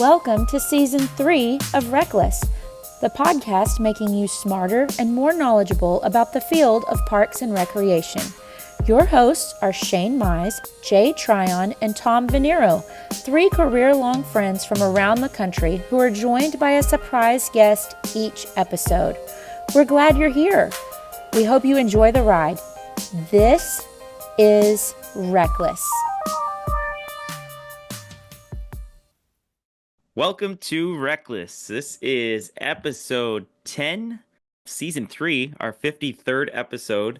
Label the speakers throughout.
Speaker 1: Welcome to Season 3 of RecLess, the podcast making you smarter and more knowledgeable about the field of parks and recreation. Your hosts are Shane Mize, Jay Tryon, and Tom Venniro, three career-long friends from around the country who are joined by a surprise guest each episode. We're glad you're here. We hope you enjoy the ride. This is RecLess.
Speaker 2: Welcome to RecLess. This is episode 10, season 3, our 53rd episode.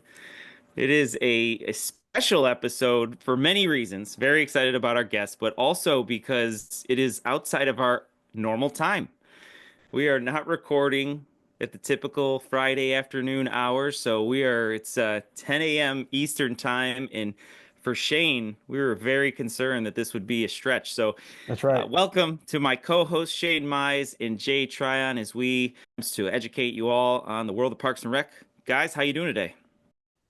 Speaker 2: It is a special episode for many reasons. Very excited about our guest, but also because it is outside of our normal time. We are not recording at the typical Friday afternoon hours, so it's 10 a.m. Eastern time, and for Shane, we were very concerned that this would be a stretch. So
Speaker 3: that's right.
Speaker 2: Welcome to my co-host Shane Mize and Jay Tryon as we to educate you all on the world of Parks and Rec. Guys, how you doing today?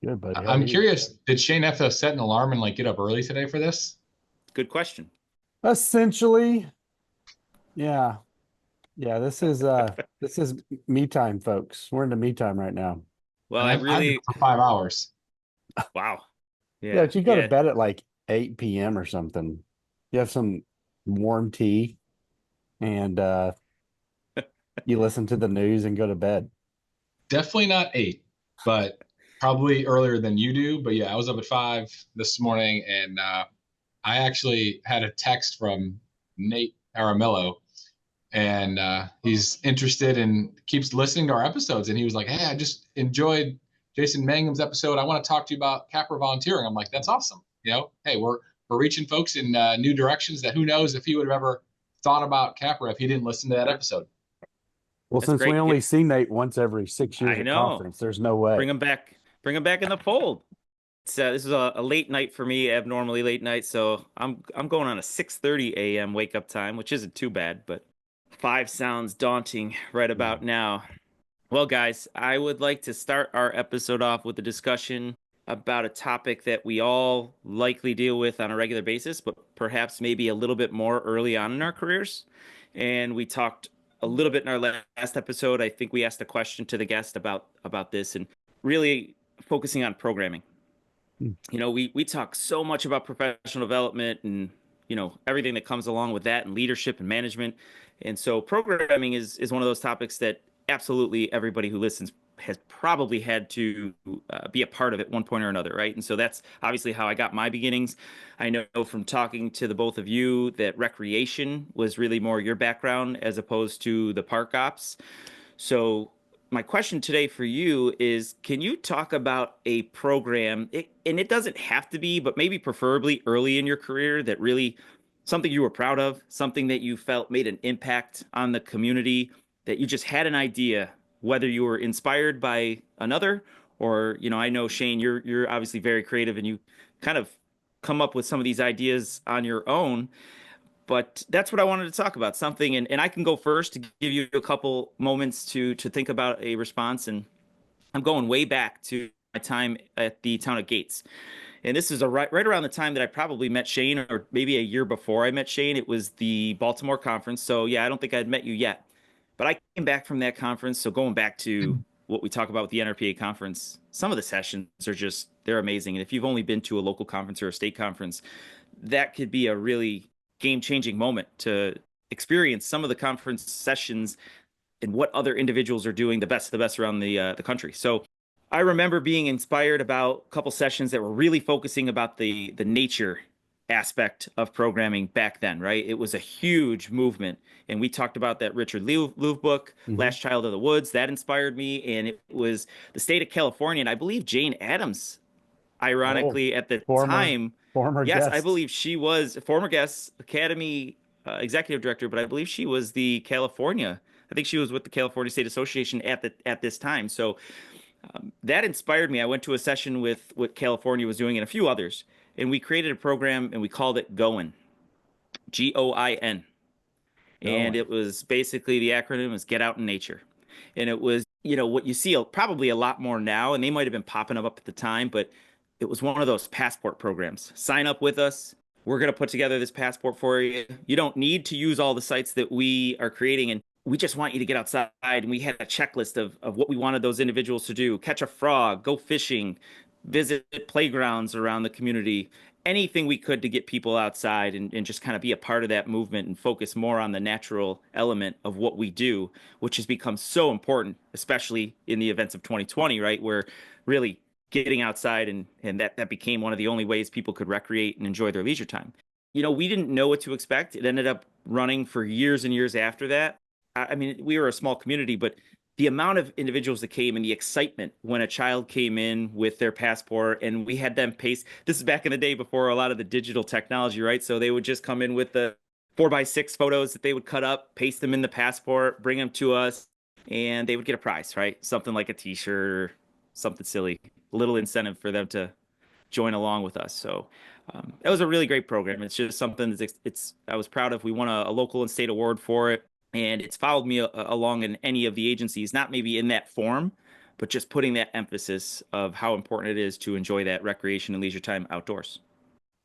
Speaker 3: Good, buddy.
Speaker 4: I'm curious, did Shane have to set an alarm and get up early today for this?
Speaker 2: Good question.
Speaker 3: Essentially, yeah. This is me time, folks. We're into me time right now.
Speaker 2: Well,
Speaker 4: I'm for 5 hours.
Speaker 2: Wow.
Speaker 3: Yeah, but you go to bed at 8 p.m. or something. You have some warm tea, and you listen to the news and go to bed.
Speaker 4: Definitely not 8, but probably earlier than you do. But yeah, I was up at 5 this morning, and I actually had a text from Nate Aramello, and he's interested and keeps listening to our episodes. And he was like, "Hey, I just enjoyed Jason Mangum's episode. I want to talk to you about Capra volunteering." I'm like, "That's awesome. Hey, we're reaching folks in new directions that who knows if he would have ever thought about Capra if he didn't listen to that episode."
Speaker 3: Well,
Speaker 2: That's
Speaker 3: since
Speaker 2: great.
Speaker 3: we only see Nate once every 6 years at conference, there's no way.
Speaker 2: Bring him back in the fold. This is a late night for me, abnormally late night. So I'm going on a 6:30 a.m. wake up time, which isn't too bad, but 5 sounds daunting right about now. Well, guys, I would like to start our episode off with a discussion about a topic that we all likely deal with on a regular basis, but perhaps maybe a little bit more early on in our careers. And we talked a little bit in our last episode. I think we asked a question to the guest about this and really focusing on programming. We talk so much about professional development and, everything that comes along with that and leadership and management. And so programming is one of those topics that absolutely everybody who listens has probably had to be a part of at one point or another, right? And so that's obviously how I got my beginnings. I know from talking to the both of you that recreation was really more your background as opposed to the park ops. So my question today for you is, can you talk about a program, and it doesn't have to be, but maybe preferably early in your career, that really something you were proud of, something that you felt made an impact on the community, that you just had an idea, whether you were inspired by another or, I know, Shane, you're obviously very creative and you kind of come up with some of these ideas on your own. But that's what I wanted to talk about, something, and I can go first to give you a couple moments to think about a response. And I'm going way back to my time at the town of Gates. And this is right around the time that I probably met Shane, or maybe a year before I met Shane. It was the Baltimore conference. So yeah, I don't think I'd met you yet. But I came back from that conference. So going back to what we talk about with the NRPA conference, some of the sessions are they're amazing. And if you've only been to a local conference or a state conference, that could be a really game-changing moment to experience some of the conference sessions and what other individuals are doing the best around the country. So I remember being inspired about a couple sessions that were really focusing about the nature aspect of programming back then, right? It was a huge movement. And we talked about that Richard Louv book, Last Child of the Woods. That inspired me. And it was the state of California. And I believe Jane Addams, ironically, at the time.
Speaker 3: Former
Speaker 2: yes,
Speaker 3: guest.
Speaker 2: I believe she was a former guest, Academy executive director, but I believe she was I think she was with the California State Association at this time. So that inspired me. I went to a session with what California was doing and a few others. And we created a program and we called it GOIN, GOIN. And it was basically, the acronym was Get Out in Nature. And it was, what you see probably a lot more now, and they might have been popping up at the time, but it was one of those passport programs. Sign up with us. we're going to put together this passport for you. You don't need to use all the sites that we are creating, and we just want you to get outside. And we had a checklist of what we wanted those individuals to do: catch a frog, go fishing, visit playgrounds around the community, anything we could to get people outside and just kind of be a part of that movement and focus more on the natural element of what we do, which has become so important, especially in the events of 2020, right? Where really getting outside and that became one of the only ways people could recreate and enjoy their leisure time. We didn't know what to expect. It ended up running for years and years after that. I mean, we were a small community, but the amount of individuals that came and the excitement when a child came in with their passport and we had them paste. This is back in the day before a lot of the digital technology, right? So they would just come in with the 4x6 photos that they would cut up, paste them in the passport, bring them to us, and they would get a prize, right? Something like a t-shirt or something silly, a little incentive for them to join along with us. So that was a really great program. It's just something that's I was proud of. We won a local and state award for it. And it's followed me along in any of the agencies, not maybe in that form, but just putting that emphasis of how important it is to enjoy that recreation and leisure time outdoors.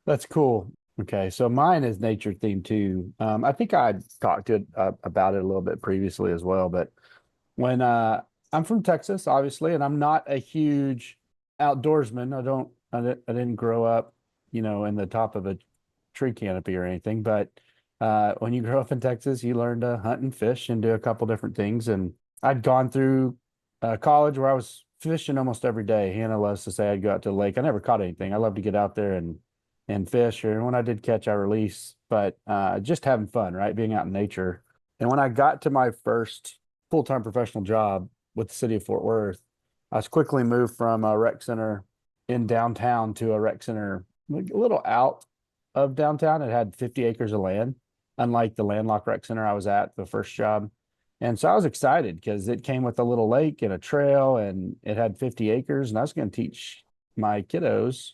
Speaker 3: That's cool. Okay, so mine is nature themed too. I think I talked about it a little bit previously as well, but when I'm from Texas, obviously, and I'm not a huge outdoorsman. I didn't grow up, in the top of a tree canopy or anything, but when you grow up in Texas, you learn to hunt and fish and do a couple different things. And I'd gone through college where I was fishing almost every day. Hannah loves to say I'd go out to the lake. I never caught anything. I love to get out there and fish, or when I did catch, I release. But just having fun, right? Being out in nature. And when I got to my first full-time professional job with the city of Fort Worth, I was quickly moved from a rec center in downtown to a rec center a little out of downtown. It had 50 acres of land, unlike the landlocked rec center I was at the first job. And so I was excited because it came with a little lake and a trail, and it had 50 acres. And I was going to teach my kiddos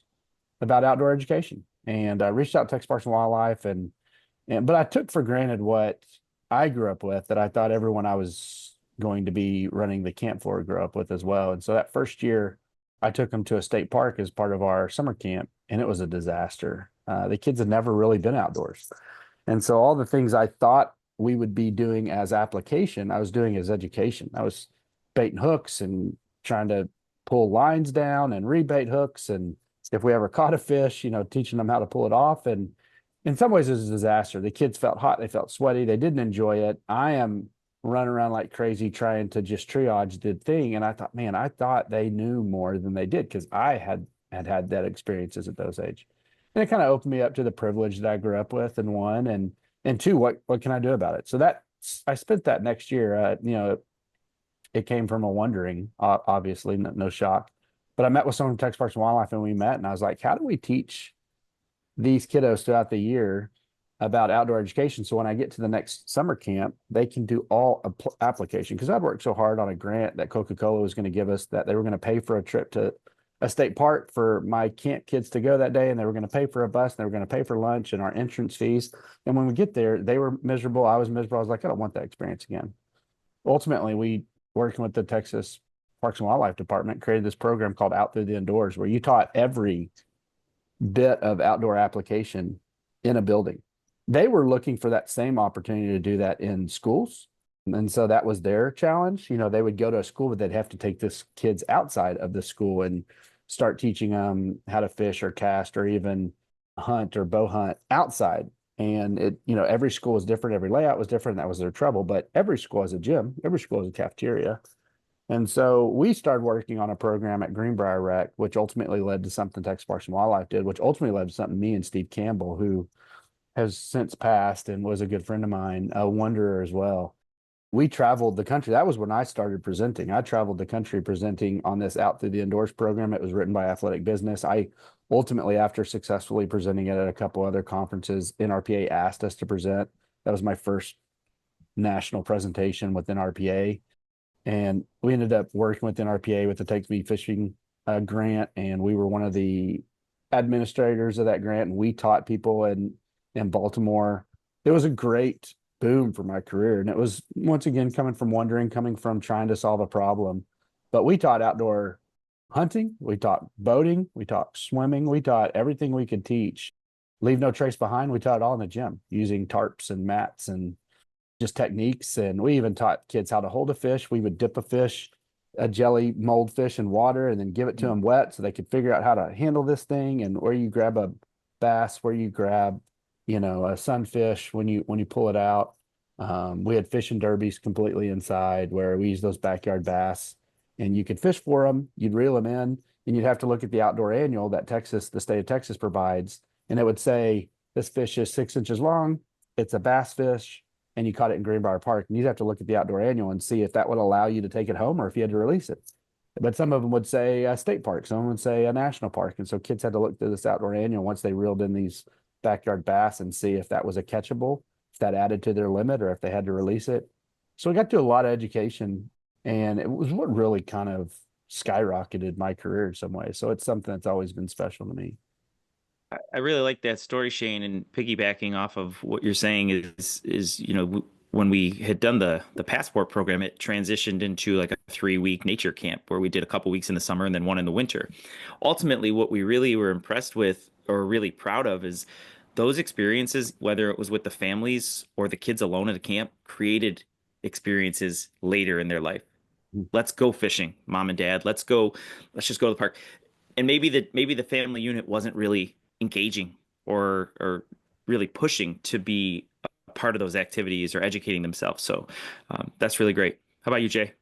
Speaker 3: about outdoor education. And I reached out to Texas Parks and Wildlife, but I took for granted what I grew up with, that I thought everyone I was going to be running the camp for grew up with as well. And so that first year, I took them to a state park as part of our summer camp, and it was a disaster. The kids had never really been outdoors. And so all the things I thought we would be doing as application, I was doing as education. I was baiting hooks and trying to pull lines down and rebait hooks. And if we ever caught a fish, teaching them how to pull it off. And in some ways it was a disaster. The kids felt hot. They felt sweaty. They didn't enjoy it. I am running around like crazy trying to just triage the thing. And I thought, man, I thought they knew more than they did, because I had that experiences at those age. And it kind of opened me up to the privilege that I grew up with, and one, and two, what can I do about it? So I spent that next year, it came from a wondering, obviously, no shock, but I met with someone from Texas Parks and Wildlife, and we met, and I was like, how do we teach these kiddos throughout the year about outdoor education? So when I get to the next summer camp, they can do all application. Because I'd worked so hard on a grant that Coca-Cola was going to give us, that they were going to pay for a trip to a state park for my camp kids to go that day, and they were going to pay for a bus, and they were going to pay for lunch and our entrance fees. And when we get there, they were miserable. I was miserable. I was like, I don't want that experience again. Ultimately, we, working with the Texas Parks and Wildlife Department, created this program called Out Through the Indoors, where you taught every bit of outdoor application in a building. They were looking for that same opportunity to do that in schools. And so that was their challenge. They would go to a school, but they'd have to take this kids outside of the school and start teaching them how to fish or cast or even hunt or bow hunt outside. And every school was different. Every layout was different. That was their trouble. But every school has a gym. Every school has a cafeteria. And so we started working on a program at Greenbrier Rec, which ultimately led to something Texas Parks and Wildlife did, which ultimately led to something me and Steve Campbell, who has since passed and was a good friend of mine, a wanderer as well. We traveled the country. That was when I started presenting. I traveled the country presenting on this Out Through the Indoors program. It was written by Athletic Business. I ultimately, after successfully presenting it at a couple other conferences, NRPA asked us to present. That was my first national presentation with NRPA. And we ended up working with NRPA with the Take Me Fishing grant. And we were one of the administrators of that grant. And we taught people in Baltimore. It was a great boom for my career. And it was, once again, coming from trying to solve a problem. But we taught outdoor hunting, we taught boating, we taught swimming, we taught everything we could teach leave no trace behind. We taught it all in the gym using tarps and mats and just techniques. And we even taught kids how to hold a fish. We would dip a jelly mold fish in water and then give it to them wet so they could figure out how to handle this thing, and where you grab a bass, where you grab, a sunfish when you pull it out. We had fishing derbies completely inside where we used those backyard bass, and you could fish for them. You'd reel them in, and you'd have to look at the outdoor annual that the state of Texas provides, and it would say this fish is 6 inches long. It's a bass fish, and you caught it in Greenbrier Park. And you'd have to look at the outdoor annual and see if that would allow you to take it home or if you had to release it. But some of them would say a state park, some would say a national park, and so kids had to look through this outdoor annual once they reeled in these backyard bass and see if that was a catchable, if that added to their limit, or if they had to release it. So we got to a lot of education, and it was what really kind of skyrocketed my career in some ways. So it's something that's always been special to me.
Speaker 2: I really like that story, Shane, and piggybacking off of what you're saying is when we had done the passport program, it transitioned into like a 3-week nature camp where we did a couple weeks in the summer and then one in the winter. Ultimately, what we really were impressed with or really proud of is those experiences, whether it was with the families or the kids alone at a camp, created experiences later in their life. Let's go fishing, mom and dad. Let's just go to the park. And maybe the family unit wasn't really engaging or really pushing to be a part of those activities or educating themselves. So that's really great. How about you, Jay?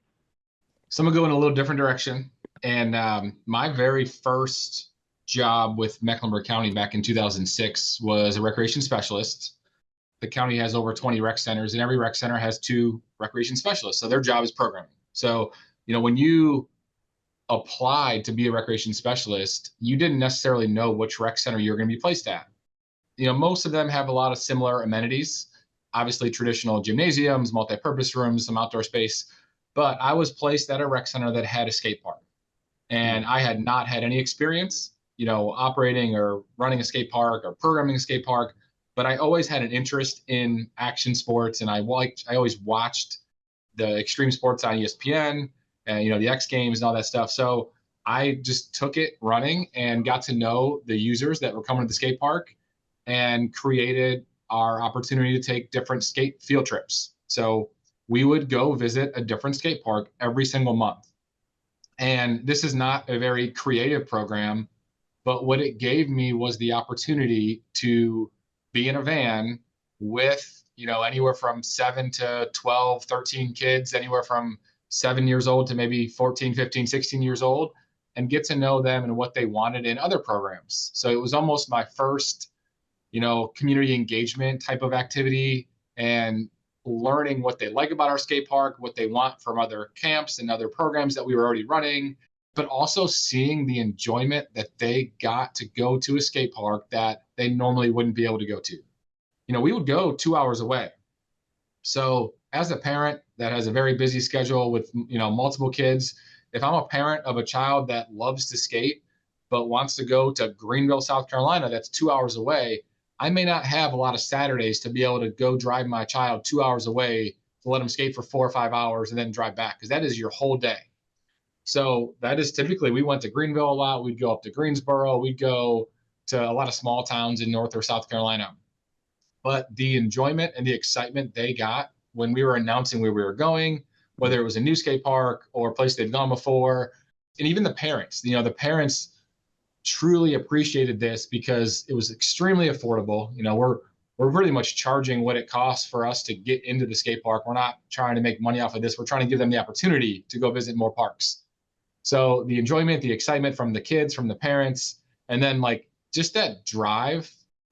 Speaker 4: So I'm gonna go in a little different direction. And my very first job with Mecklenburg County back in 2006 was a recreation specialist. The county has over 20 rec centers, and every rec center has 2 recreation specialists. So their job is programming. So, when you applied to be a recreation specialist, you didn't necessarily know which rec center you're going to be placed at. Most of them have a lot of similar amenities, obviously traditional gymnasiums, multi-purpose rooms, some outdoor space. But I was placed at a rec center that had a skate park, and I had not had any experience, operating or running a skate park or programming a skate park. But I always had an interest in action sports, and I always watched the extreme sports on ESPN and the X Games and all that stuff. So I just took it running and got to know the users that were coming to the skate park, and created our opportunity to take different skate field trips. So we would go visit a different skate park every single month. And this is not a very creative program, but what it gave me was the opportunity to be in a van with anywhere from 7 to 12, 13 kids, anywhere from 7 years old to maybe 14, 15, 16 years old, and get to know them and what they wanted in other programs. So it was almost my first, community engagement type of activity, and learning what they like about our skate park, what they want from other camps and other programs that we were already running, but also seeing the enjoyment that they got to go to a skate park that they normally wouldn't be able to go to. We would go 2 hours away. So as a parent that has a very busy schedule with, multiple kids, if I'm a parent of a child that loves to skate, but wants to go to Greenville, South Carolina, that's 2 hours away, I may not have a lot of Saturdays to be able to go drive my child 2 hours away to let them skate for 4 or 5 hours and then drive back, because that is your whole day. So that is typically, we went to Greenville a lot. We'd go up to Greensboro. We'd go to a lot of small towns in North or South Carolina. But the enjoyment and the excitement they got when we were announcing where we were going, whether it was a new skate park or a place they'd gone before, and even the parents, the parents truly appreciated this because it was extremely affordable. We're really much charging what it costs for us to get into the skate park. We're not trying to make money off of this. We're trying to give them the opportunity to go visit more parks. So the enjoyment, the excitement from the kids, from the parents, and then just that drive,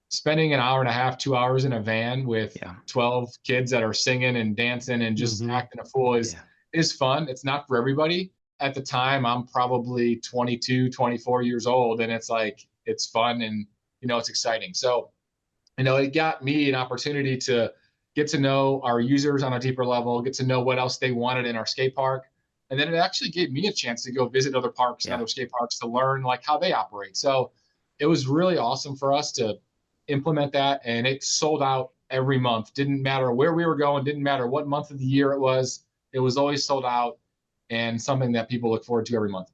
Speaker 4: spending an hour and a half, 2 hours in a van with 12 kids that are singing and dancing and just acting a fool is fun. It's not for everybody. At the time, I'm probably 22, 24 years old, and it's fun and, it's exciting. So, it got me an opportunity to get to know our users on a deeper level, get to know what else they wanted in our skate park. And then it actually gave me a chance to go visit other parks and other skate parks to learn how they operate. So it was really awesome for us to implement that, and it sold out every month. Didn't matter where we were going, didn't matter what month of the year it was always sold out, and something that people look forward to every month.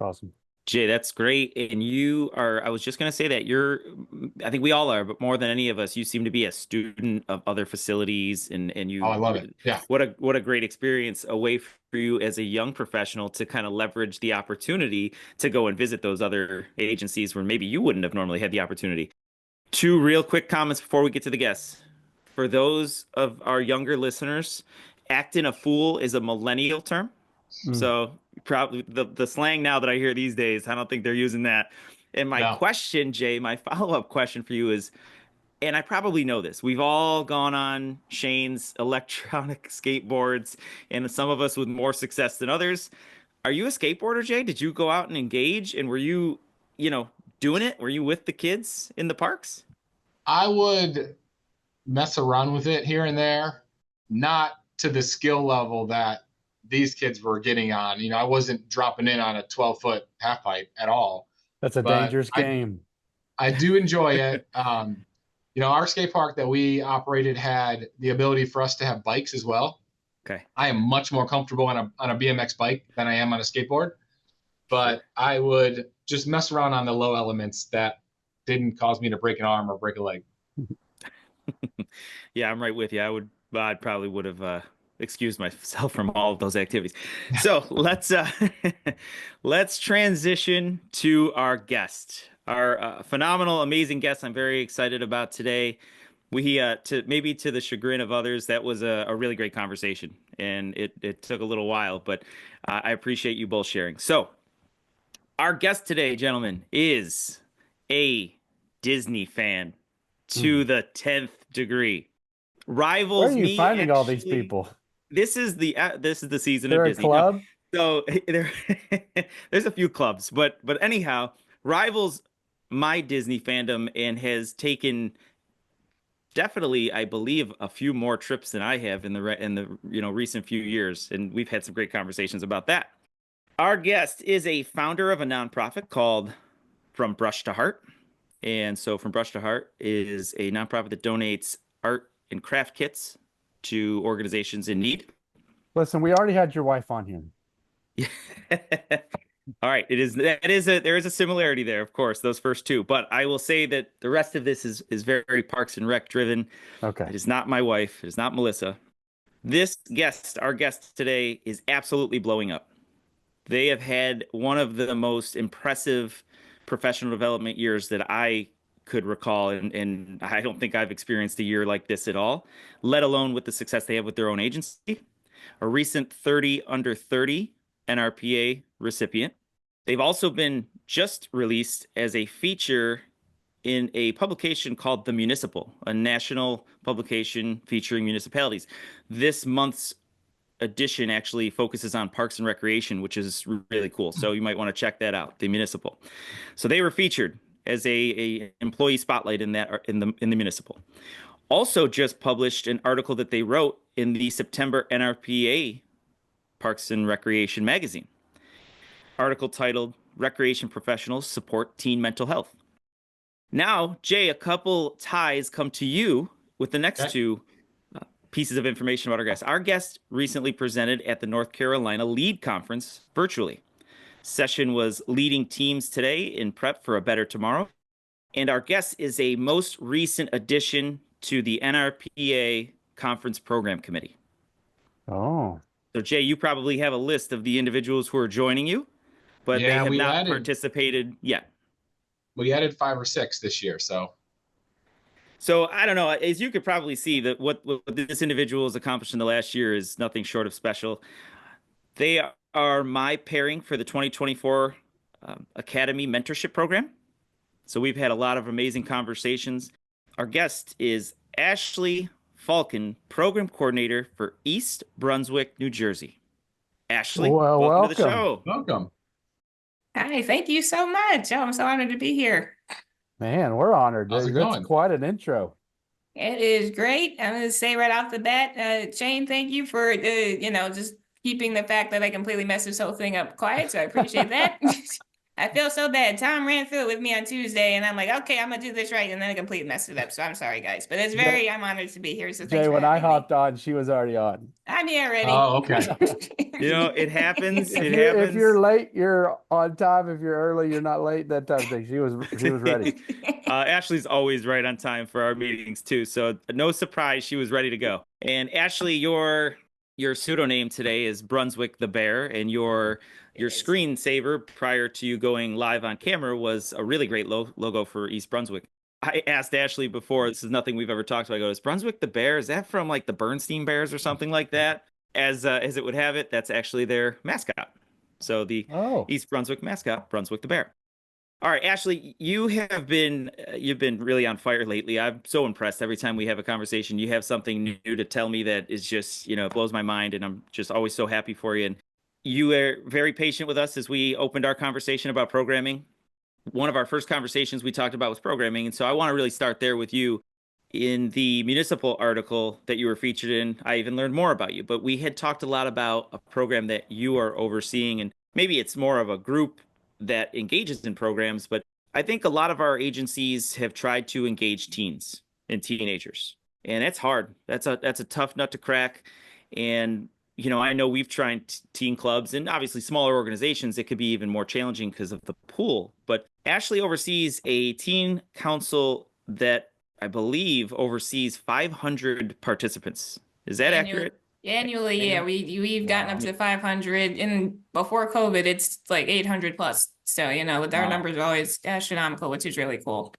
Speaker 3: Awesome.
Speaker 2: Jay, that's great. And I was just going to say that I think we all are, but more than any of us, you seem to be a student of other facilities and
Speaker 4: Oh, I love it. Yeah.
Speaker 2: what a great experience, a way for you as a young professional to kind of leverage the opportunity to go and visit those other agencies where maybe you wouldn't have normally had the opportunity. Two real quick comments before we get to the guests. For those of our younger listeners, acting a fool is a millennial term. So probably the slang now that I hear these days, I don't think they're using that. And my
Speaker 4: No.
Speaker 2: question, Jay, my follow-up question for you is, and I probably know this, we've all gone on Shane's electronic skateboards, and some of us with more success than others. Are you a skateboarder, Jay? Did you go out and engage? And were you, doing it? Were you with the kids in the parks?
Speaker 4: I would mess around with it here and there, not to the skill level that these kids were getting on. I wasn't dropping in on a 12-foot half pipe at all.
Speaker 3: That's a dangerous game.
Speaker 4: I do enjoy it. Our skate park that we operated had the ability for us to have bikes as well.
Speaker 2: Okay.
Speaker 4: I am much more comfortable on a BMX bike than I am on a skateboard, but I would just mess around on the low elements that didn't cause me to break an arm or break a leg.
Speaker 2: Yeah, I'm right with you. I probably would have excused myself from all of those activities. So let's transition to our guest, our phenomenal, amazing guest. I'm very excited about today. We to the chagrin of others, that was a really great conversation, and it took a little while, but I appreciate you both sharing. So our guest today, gentlemen, is a Disney fan to the 10th degree. Rivals
Speaker 3: Where are you
Speaker 2: me
Speaker 3: finding all these
Speaker 2: actually-
Speaker 3: people?
Speaker 2: This is the season
Speaker 3: They're
Speaker 2: of
Speaker 3: a
Speaker 2: Disney.
Speaker 3: club?
Speaker 2: So there's a few clubs, but anyhow, rivals my Disney fandom and has taken definitely, I believe, a few more trips than I have in the recent few years, and we've had some great conversations about that. Our guest is a founder of a nonprofit called From Brush to Heart. And so From Brush to Heart is a nonprofit that donates art and craft kits to organizations in need.
Speaker 3: Listen, we already had your wife on here.
Speaker 2: All right, there is a similarity there, of course, those first two. But I will say that the rest of this is very Parks and Rec driven.
Speaker 3: Okay.
Speaker 2: It is not my wife. It is not Melissa. Our guest today, is absolutely blowing up. They have had one of the most impressive professional development years that I could recall, and I don't think I've experienced a year like this at all, let alone with the success they have with their own agency. A recent 30 under 30 NRPA recipient. They've also been just released as a feature in a publication called The Municipal, a national publication featuring municipalities. This month's edition actually focuses on parks and recreation, which is really cool. So you might want to check that out, The Municipal. So they were featured as a employee spotlight in the Municipal. Also just published an article that they wrote in the September NRPA Parks and Recreation magazine. Article titled Recreation Professionals Support Teen Mental Health. Now, Jay, a couple ties come to you with the next two pieces of information about our guest. Our guest recently presented at the North Carolina LEAD Conference virtually. Session was Leading Teams Today in Prep for a Better Tomorrow. And our guest is a most recent addition to the NRPA Conference Program Committee.
Speaker 3: Oh.
Speaker 2: So, Jay, you probably have a list of the individuals who are joining you, but they have not participated yet.
Speaker 4: We added 5 or 6 this year, so
Speaker 2: I don't know. As you could probably see, that what this individual has accomplished in the last year is nothing short of special. They are my pairing for the 2024 Academy Mentorship Program. So we've had a lot of amazing conversations. Our guest is Ashley Faulcon, Program Coordinator for East Brunswick, New Jersey. Ashley, welcome to the show.
Speaker 4: Welcome.
Speaker 5: Hi, thank you so much. I'm so honored to be here.
Speaker 3: Man, we're honored.
Speaker 4: How's it
Speaker 3: That's
Speaker 4: going?
Speaker 3: quite an intro.
Speaker 5: It is great. I'm going to say right off the bat, Shane, thank you for, just keeping the fact that I completely messed this whole thing up quiet. So I appreciate that. I feel so bad. Tom ran through it with me on Tuesday, and I'm like, okay, I'm gonna do this right, and then I completely messed it up. So I'm sorry, guys. But it's very, I'm honored to be here. So thanks
Speaker 3: Jay,
Speaker 5: for
Speaker 3: when I
Speaker 5: having me.
Speaker 3: hopped on, she was already on.
Speaker 5: I'm here already.
Speaker 4: Oh, okay.
Speaker 2: You know, it happens. It
Speaker 3: If you're
Speaker 2: happens.
Speaker 3: late, you're on time. If you're early, you're not late. That type of thing. She was ready.
Speaker 2: Ashley's always right on time for our meetings too, so no surprise she was ready to go. And Ashley, your pseudonym today is Brunswick the Bear, and your screensaver prior to you going live on camera was a really great logo for East Brunswick. I asked Ashley before, this is nothing we've ever talked about. I go, is Brunswick the Bear? Is that from like the Bernstein Bears or something like that? As it would have it, that's actually their mascot. So the East Brunswick mascot, Brunswick the Bear. All right, Ashley, you've been really on fire lately. I'm so impressed every time we have a conversation. You have something new to tell me that is just, blows my mind, and I'm just always so happy for you. And you were very patient with us as we opened our conversation about programming. One of our first conversations we talked about was programming, and so I want to really start there with you. In the municipal article that you were featured in, I even learned more about you, but we had talked a lot about a program that you are overseeing, and maybe it's more of a group that engages in programs, but I think a lot of our agencies have tried to engage teens and teenagers, and that's hard. That's a tough nut to crack. And I know we've tried teen clubs, and obviously smaller organizations, it could be even more challenging because of the pool. But Ashley oversees a teen council that I believe oversees 500 participants. Is that accurate?
Speaker 5: Annually, yeah, we've gotten up to 500, and before COVID, it's like 800 plus. So our numbers are always astronomical, which is really cool.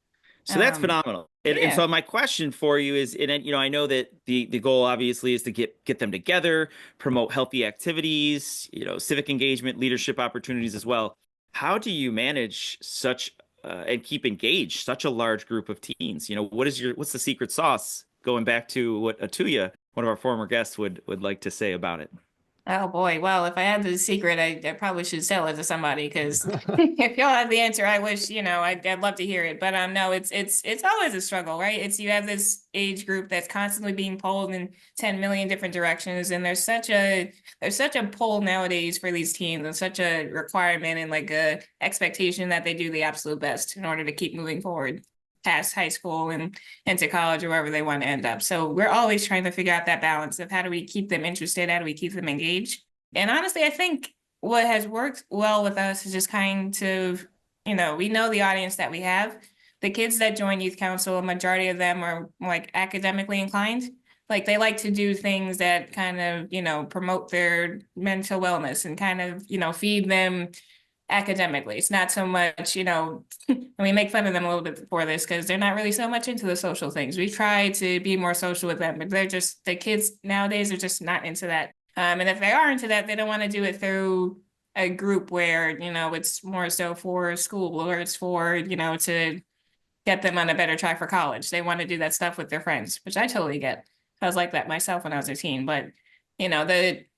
Speaker 2: So that's phenomenal. And so my question for you is, and I know that the goal obviously is to get them together, promote healthy activities, civic engagement, leadership opportunities as well. How do you manage such and keep engaged such a large group of teens? What's the secret sauce? Going back to what Atuya, one of our former guests, would like to say about it.
Speaker 5: Oh boy, well, if I had the secret, I probably should sell it to somebody, because if y'all have the answer, I wish, I'd love to hear it. But no, it's always a struggle, right? You have this age group that's constantly being pulled in 10 million different directions, and there's such a pull nowadays for these teens, and such a requirement and like a expectation that they do the absolute best in order to keep moving forward past high school and into college or wherever they want to end up. So we're always trying to figure out that balance of how do we keep them interested, how do we keep them engaged. And honestly, I think what has worked well with us is just kind of, we know the audience that we have. The kids that join youth council, a majority of them are like academically inclined. Like they like to do things that kind of, promote their mental wellness and kind of, feed them academically. It's not so much, and we make fun of them a little bit for this because they're not really so much into the social things. We try to be more social with them, but the kids nowadays are just not into that. And if they are into that, they don't want to do it through a group where, it's more so for school, or it's for, to get them on a better track for college. They want to do that stuff with their friends, which I totally get. I was like that myself when I was a teen, but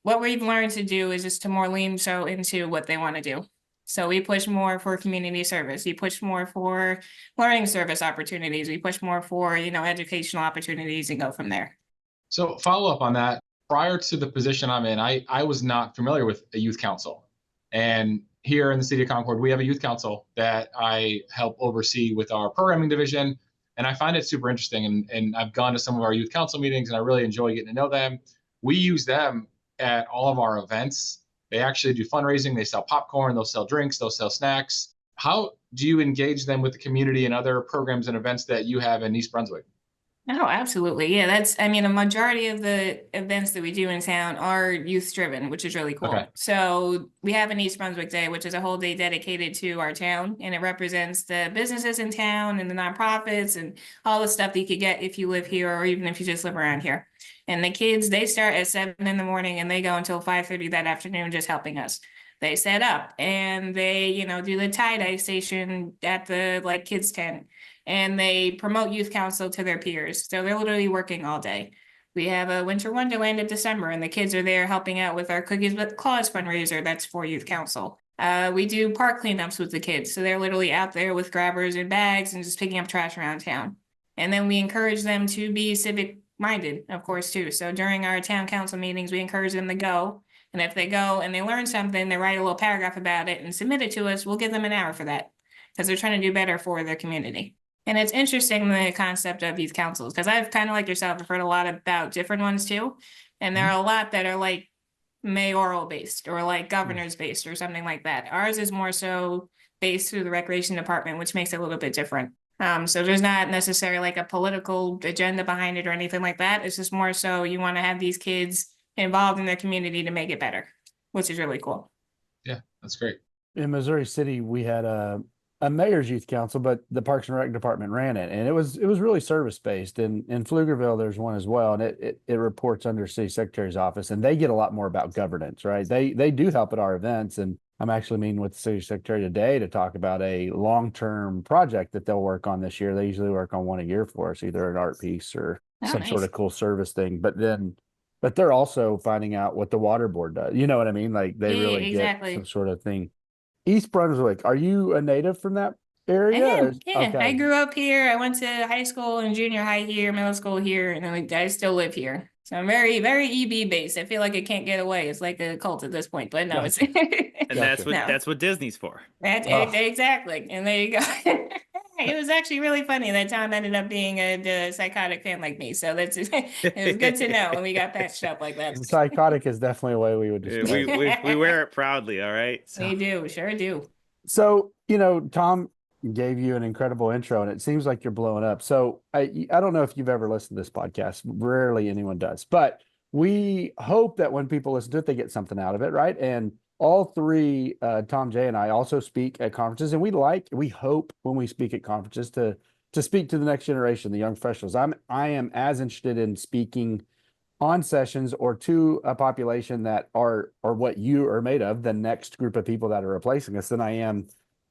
Speaker 5: what we've learned to do is just to more lean so into what they want to do. So we push more for community service. We push more for learning service opportunities. We push more for, educational opportunities, and go from there.
Speaker 4: So follow up on that. Prior to the position I'm in, I was not familiar with a youth council. And here in the city of Concord, we have a youth council that I help oversee with our programming division. And I find it super interesting. And I've gone to some of our youth council meetings, and I really enjoy getting to know them. We use them at all of our events. They actually do fundraising. They sell popcorn, they'll sell drinks, they'll sell snacks. How do you engage them with the community and other programs and events that you have in East Brunswick?
Speaker 5: Oh, absolutely. Yeah, a majority of the events that we do in town are youth driven, which is really cool.
Speaker 4: Okay.
Speaker 5: So we have an East Brunswick Day, which is a whole day dedicated to our town, and it represents the businesses in town and the nonprofits and all the stuff that you could get if you live here, or even if you just live around here. And the kids, they start at 7 in the morning and they go until 5:30 that afternoon, just helping us. They set up and they, do the tie-dye station at the kids tent, and they promote youth council to their peers. So they're literally working all day. We have a Winter Wonderland in December, and the kids are there helping out with our Cookies with Claws fundraiser. That's for youth council. We do park cleanups with the kids. So they're literally out there with grabbers and bags and just picking up trash around town. And then we encourage them to be civic minded, of course, too. So during our town council meetings, we encourage them to go And if they go and they learn something, they write a little paragraph about it and submit it to us, we'll give them an hour for that because they're trying to do better for their community. And it's interesting, the concept of youth councils, because I've kind of like yourself, I've heard a lot about different ones too. And there are a lot that are like mayoral based or like governors based or something like that. Ours is more so based through the recreation department, which makes it a little bit different. So there's not necessarily like a political agenda behind it or anything like that. It's just more so you want to have these kids involved in their community to make it better, which is really cool.
Speaker 4: Yeah, that's great.
Speaker 3: In Missouri City, we had a mayor's youth council, but the Parks and Rec department ran it, and it was really service based. And in Pflugerville, there's one as well, and it reports under city secretary's office, and they get a lot more about governance, right? They do help at our events, and I'm actually meeting with the city secretary today to talk about a long-term project that they'll work on this year. They usually work on one a year for us, either an art piece or some sort of cool service thing. But they're also finding out what the water board does. You know what I mean? Like they really get some sort of thing. East Brunswick, are you a native from that area?
Speaker 5: I am. Yeah, okay. I grew up here. I went to high school and junior high here, middle school here, and then I still live here. So I'm very, very EB based. I feel like it can't get away. It's like a cult at this point, but no,
Speaker 3: Gotcha.
Speaker 5: it's
Speaker 2: And that's what Disney's for.
Speaker 5: Exactly. And there you go. It was actually really funny that Tom ended up being a psychotic fan like me. So that's it was good to know when we got patched up like that.
Speaker 3: Psychotic is definitely a way we would describe it.
Speaker 2: We wear it proudly, all right?
Speaker 5: So. We do, sure do.
Speaker 3: So, Tom gave you an incredible intro, and it seems like you're blowing up. So I don't know if you've ever listened to this podcast. Rarely anyone does, but we hope that when people listen to it, they get something out of it, right? And all three, Tom, Jay, and I also speak at conferences, and we hope when we speak at conferences to speak to the next generation, the young professionals. I am as interested in speaking on sessions or to a population that are what you are made of, the next group of people that are replacing us, than I am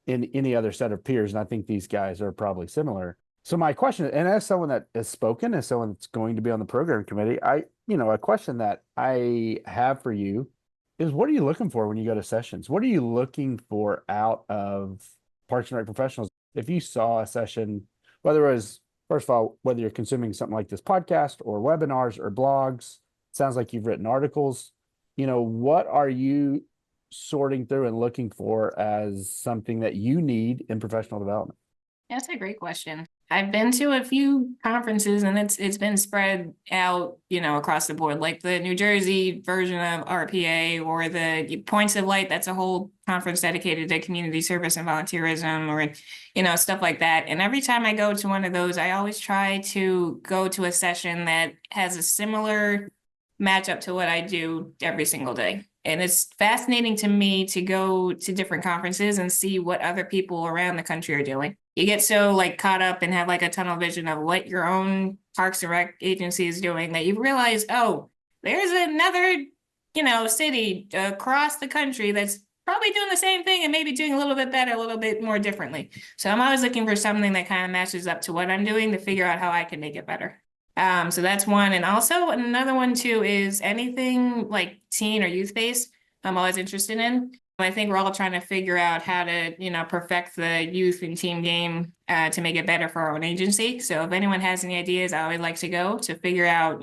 Speaker 3: in any other set of peers. And I think these guys are probably similar. So my question, and as someone that has spoken, as someone that's going to be on the program committee, a question that I have for you is, what are you looking for when you go to sessions? What are you looking for out of Parks and Rec professionals? If you saw a session, whether it was, first of all, whether you're consuming something like this podcast or webinars or blogs, it sounds like you've written articles, what are you sorting through and looking for as something that you need in professional development?
Speaker 5: That's a great question. I've been to a few conferences and it's been spread out, across the board, like the New Jersey version of RPA or the Points of Light. That's a whole conference dedicated to community service and volunteerism or, stuff like that. And every time I go to one of those, I always try to go to a session that has a similar matchup to what I do every single day. And it's fascinating to me to go to different conferences and see what other people around the country are doing. You get so caught up and have a tunnel vision of what your own Parks and Rec agency is doing that you realize, oh, there's another, city across the country that's probably doing the same thing and maybe doing a little bit better, a little bit more differently. So I'm always looking for something that kind of matches up to what I'm doing to figure out how I can make it better. So that's one. And also another one too is anything like teen or youth based, I'm always interested in. I think we're all trying to figure out how to, perfect the youth and team game to make it better for our own agency. So if anyone has any ideas, I always like to go to figure out,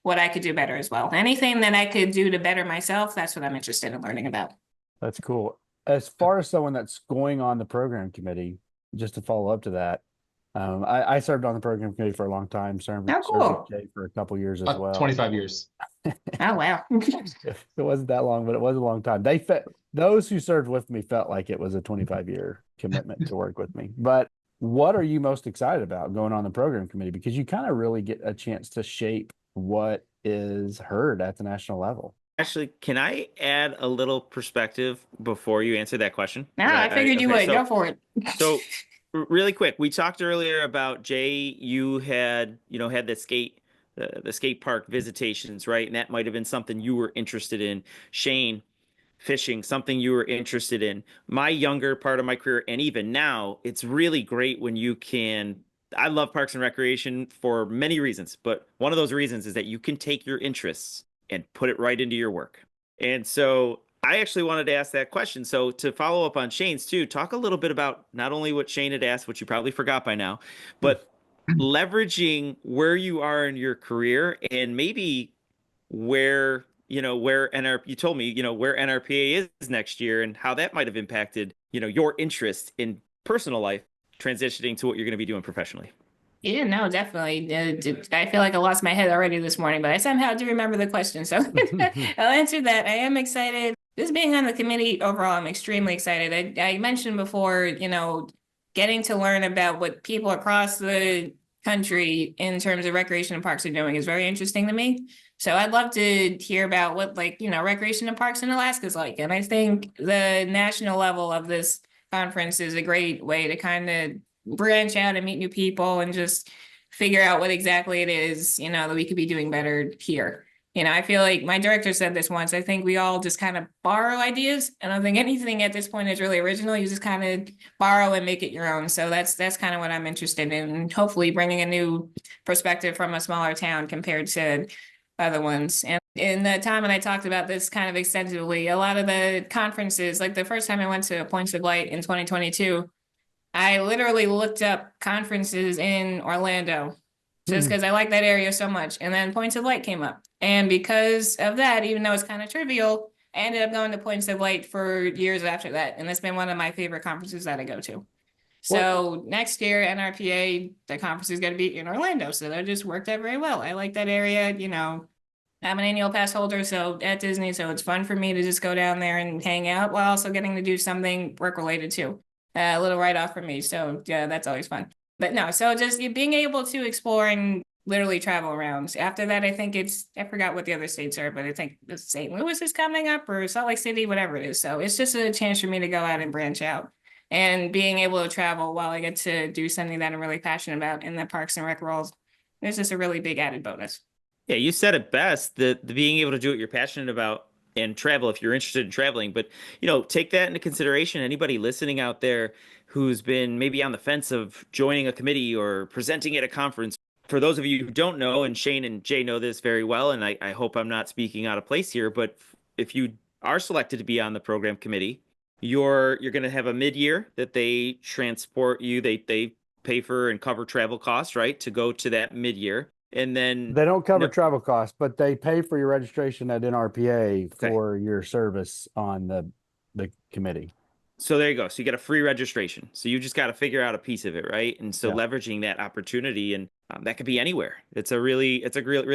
Speaker 5: what I could do better as well. Anything that I could do to better myself, that's what I'm interested in learning about.
Speaker 3: That's cool. As far as someone that's going on the program committee, just to follow up to that, I served on the program committee for a long time, served with Jay for a couple years as well.
Speaker 4: 25 years.
Speaker 5: Oh, wow.
Speaker 3: It wasn't that long, but it was a long time. Those who served with me felt like it was a 25-year commitment to work with me. But what are you most excited about going on the program committee? Because you kind of really get a chance to shape what is heard at the national level.
Speaker 2: Actually, can I add a little perspective before you answer that question?
Speaker 5: No, I figured you would. Go for it.
Speaker 2: So really quick, we talked earlier about, Jay, you had the skate park visitations, right? And that might have been something you were interested in. Shane, fishing, something you were interested in. My younger part of my career, and even now, it's really great when you can. I love Parks and Recreation for many reasons, but one of those reasons is that you can take your interests and put it right into your work. And so I actually wanted to ask that question. So to follow up on Shane's too, talk a little bit about not only what Shane had asked, which you probably forgot by now, but leveraging where you are in your career and maybe where where you told me, where NRPA is next year and how that might have impacted, your interest in personal life transitioning to what you're going to be doing professionally.
Speaker 5: Yeah, no, definitely. I feel like I lost my head already this morning, but I somehow do remember the question. So I'll answer that. I am excited. Just being on the committee overall, I'm extremely excited. I mentioned before, getting to learn about what people across the country in terms of recreation and parks are doing is very interesting to me. So I'd love to hear about what, recreation and parks in Alaska is like. And I think the national level of this conference is a great way to kind of branch out and meet new people and just figure out what exactly it is, that we could be doing better here. I feel like my director said this once. I think we all just kind of borrow ideas. I don't think anything at this point is really original. You just kind of borrow and make it your own. So that's kind of what I'm interested in. Hopefully bringing a new perspective from a smaller town compared to other ones. And in the time when I talked about this kind of extensively, a lot of the conferences, like the first time I went to Points of Light in 2022, I literally looked up conferences in Orlando just because I like that area so much. And then Points of Light came up. And because of that, even though it's kind of trivial, I ended up going to Points of Light for years after that. And it's been one of my favorite conferences that I go to. So next year, NRPA, the conference is going to be in Orlando. So that just worked out very well. I like that area. I'm an annual pass holder, so at Disney. So it's fun for me to just go down there and hang out while also getting to do something work related too. A little write-off for me. So yeah, that's always fun. But no, so just being able to explore and literally travel around. After that, I think I forgot what the other states are, but I think St. Louis is coming up or Salt Lake City, whatever it is. So it's just a chance for me to go out and branch out. And being able to travel while I get to do something that I'm really passionate about in the Parks and Rec roles, it's just a really big added bonus.
Speaker 2: Yeah, you said it best, the being able to do what you're passionate about and travel if you're interested in traveling. But, take that into consideration. Anybody listening out there who's been maybe on the fence of joining a committee or presenting at a conference, for those of you who don't know, and Shane and Jay know this very well, and I hope I'm not speaking out of place here, but if you are selected to be on the program committee, you're going to have a mid-year that they transport you. They pay for and cover travel costs, right, to go to that mid-year. And then
Speaker 3: they don't cover travel costs, but they pay for your registration at NRPA for your service on the committee.
Speaker 2: So there you go. So you get a free registration. So you just got to figure out a piece of it, right? And so leveraging that opportunity, and that could be anywhere. It's a really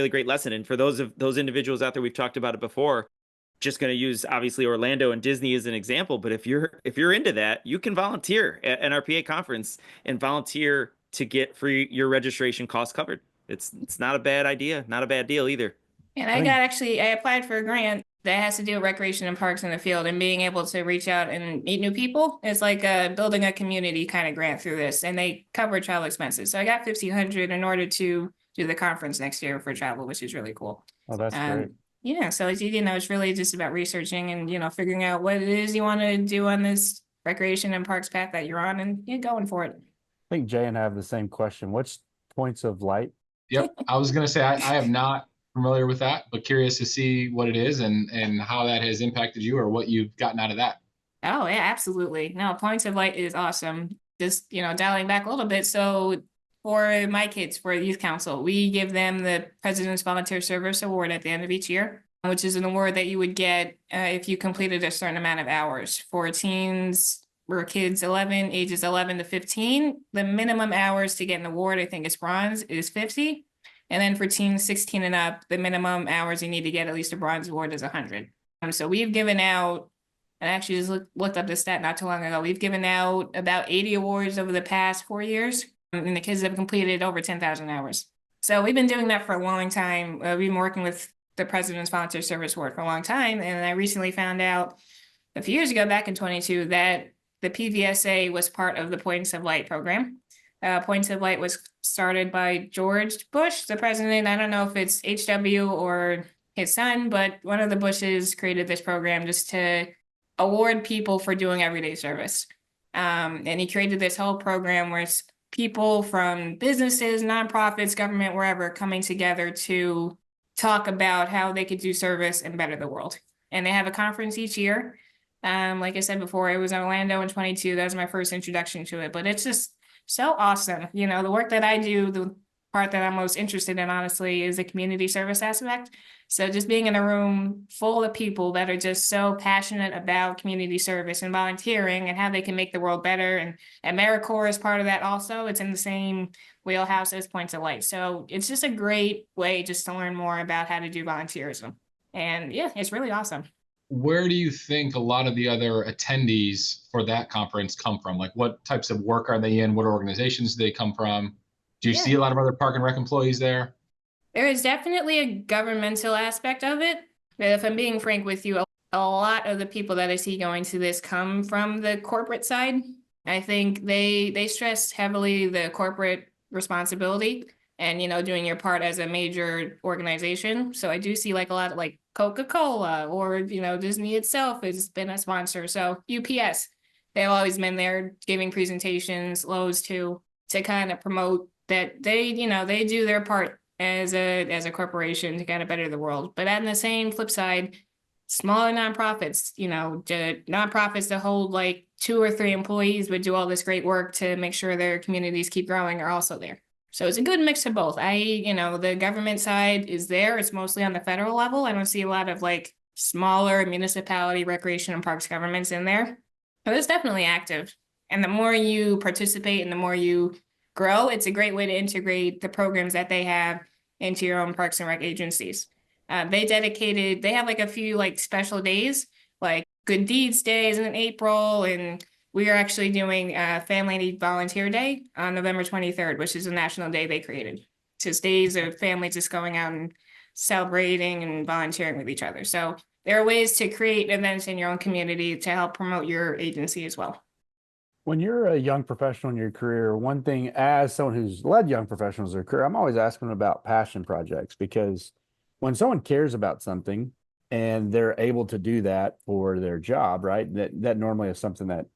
Speaker 2: great lesson. And for those individuals out there, we've talked about it before. Just going to use obviously Orlando and Disney as an example, but if you're into that, you can volunteer at NRPA conference and volunteer to get your registration costs covered. It's not a bad idea, not a bad deal either.
Speaker 5: And I applied for a grant that has to do with recreation and parks in the field, and being able to reach out and meet new people. It's like building a community kind of grant through this, and they cover travel expenses. So I got $1,500 in order to do the conference next year for travel, which is really cool.
Speaker 3: Oh, that's great.
Speaker 5: Yeah, so it's really just about researching and figuring out what it is you want to do on this recreation and parks path that you're on, and going for it.
Speaker 3: I think Jay and I have the same question. What's Points of Light?
Speaker 4: Yep, I was going to say I am not familiar with that, but curious to see what it is and how that has impacted you or what you've gotten out of that.
Speaker 5: Oh yeah, absolutely. No, Points of Light is awesome. Just dialing back a little bit. So for my kids, for Youth Council, we give them the President's Volunteer Service Award at the end of each year, which is an award that you would get if you completed a certain amount of hours. For teens or kids ages 11 to 15, the minimum hours to get an award, I think it's bronze, is 50. And then for teens 16 and up, the minimum hours you need to get at least a bronze award is 100. So we've given out, and I actually just looked up this stat not too long ago, we've given out about 80 awards over the past 4 years. And the kids have completed over 10,000 hours. So we've been doing that for a long time. We've been working with the President's Volunteer Service Award for a long time. And I recently found out a few years ago, back in 22, that the PVSA was part of the Points of Light program. Points of Light was started by George Bush, the president. I don't know if it's HW or his son, but one of the Bushes created this program just to award people for doing everyday service. And he created this whole program where it's people from businesses, nonprofits, government, wherever, coming together to talk about how they could do service and better the world. And they have a conference each year. Like I said before, it was in Orlando in 22. That was my first introduction to it, but it's just so awesome. The work that I do, part that I'm most interested in, honestly, is the community service aspect. So just being in a room full of people that are just so passionate about community service and volunteering and how they can make the world better. And AmeriCorps is part of that also. It's in the same wheelhouse as Points of Light. So it's just a great way just to learn more about how to do volunteerism. And yeah, it's really awesome.
Speaker 4: Where do you think a lot of the other attendees for that conference come from? Like, what types of work are they in? What organizations do they come from? Do you see a lot of other Park and Rec employees there?
Speaker 5: There is definitely a governmental aspect of it. But if I'm being frank with you, a lot of the people that I see going to this come from the corporate side. I think they stress heavily the corporate responsibility and, doing your part as a major organization. So I do see like a lot of like Coca-Cola or, Disney itself has been a sponsor. So UPS, they've always been there giving presentations, Lowe's too, to kind of promote that they do their part as a corporation to kind of better the world. But on the same flip side, smaller nonprofits, nonprofits that hold like 2 or 3 employees but do all this great work to make sure their communities keep growing are also there. So it's a good mix of both. The government side is there. It's mostly on the federal level. I don't see a lot of like smaller municipality, recreation, and parks governments in there. But it's definitely active. And the more you participate and the more you grow, it's a great way to integrate the programs that they have into your own Parks and Rec agencies. They have like a few like special days, like Good Deeds Days in April, and we are actually doing Family Need Volunteer Day on November 23rd, which is a national day they created. It's just days of families just going out and celebrating and volunteering with each other. So there are ways to create events in your own community to help promote your agency as well.
Speaker 3: When you're a young professional in your career, one thing as someone who's led young professionals in their career, I'm always asking them about passion projects, because when someone cares about something and they're able to do that for their job, right? That normally is something that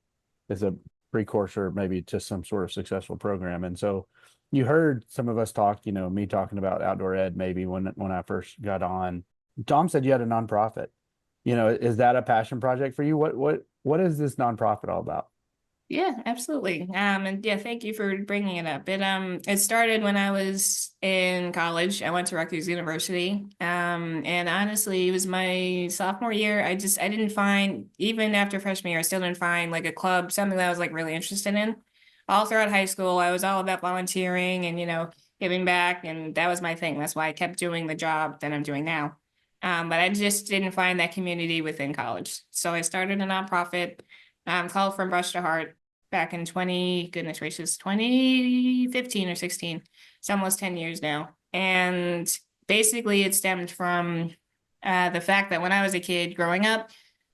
Speaker 3: is a precursor maybe to some sort of successful program. And so you heard some of us talk, me talking about outdoor ed, maybe when I first got on. Tom said you had a nonprofit. Is that a passion project for you? What is this nonprofit all about?
Speaker 5: Yeah, absolutely. And yeah, thank you for bringing it up. It started when I was in college. I went to Rutgers University. And honestly, it was my sophomore year. I didn't find, even after freshman year, I still didn't find like a club, something that I was like really interested in. All throughout high school, I was all about volunteering and, giving back. And that was my thing. That's why I kept doing the job that I'm doing now. But I just didn't find that community within college. So I started a nonprofit called From Brush to Heart back in 2015 or 16. It's almost 10 years now. And basically it stemmed from the fact that when I was a kid growing up,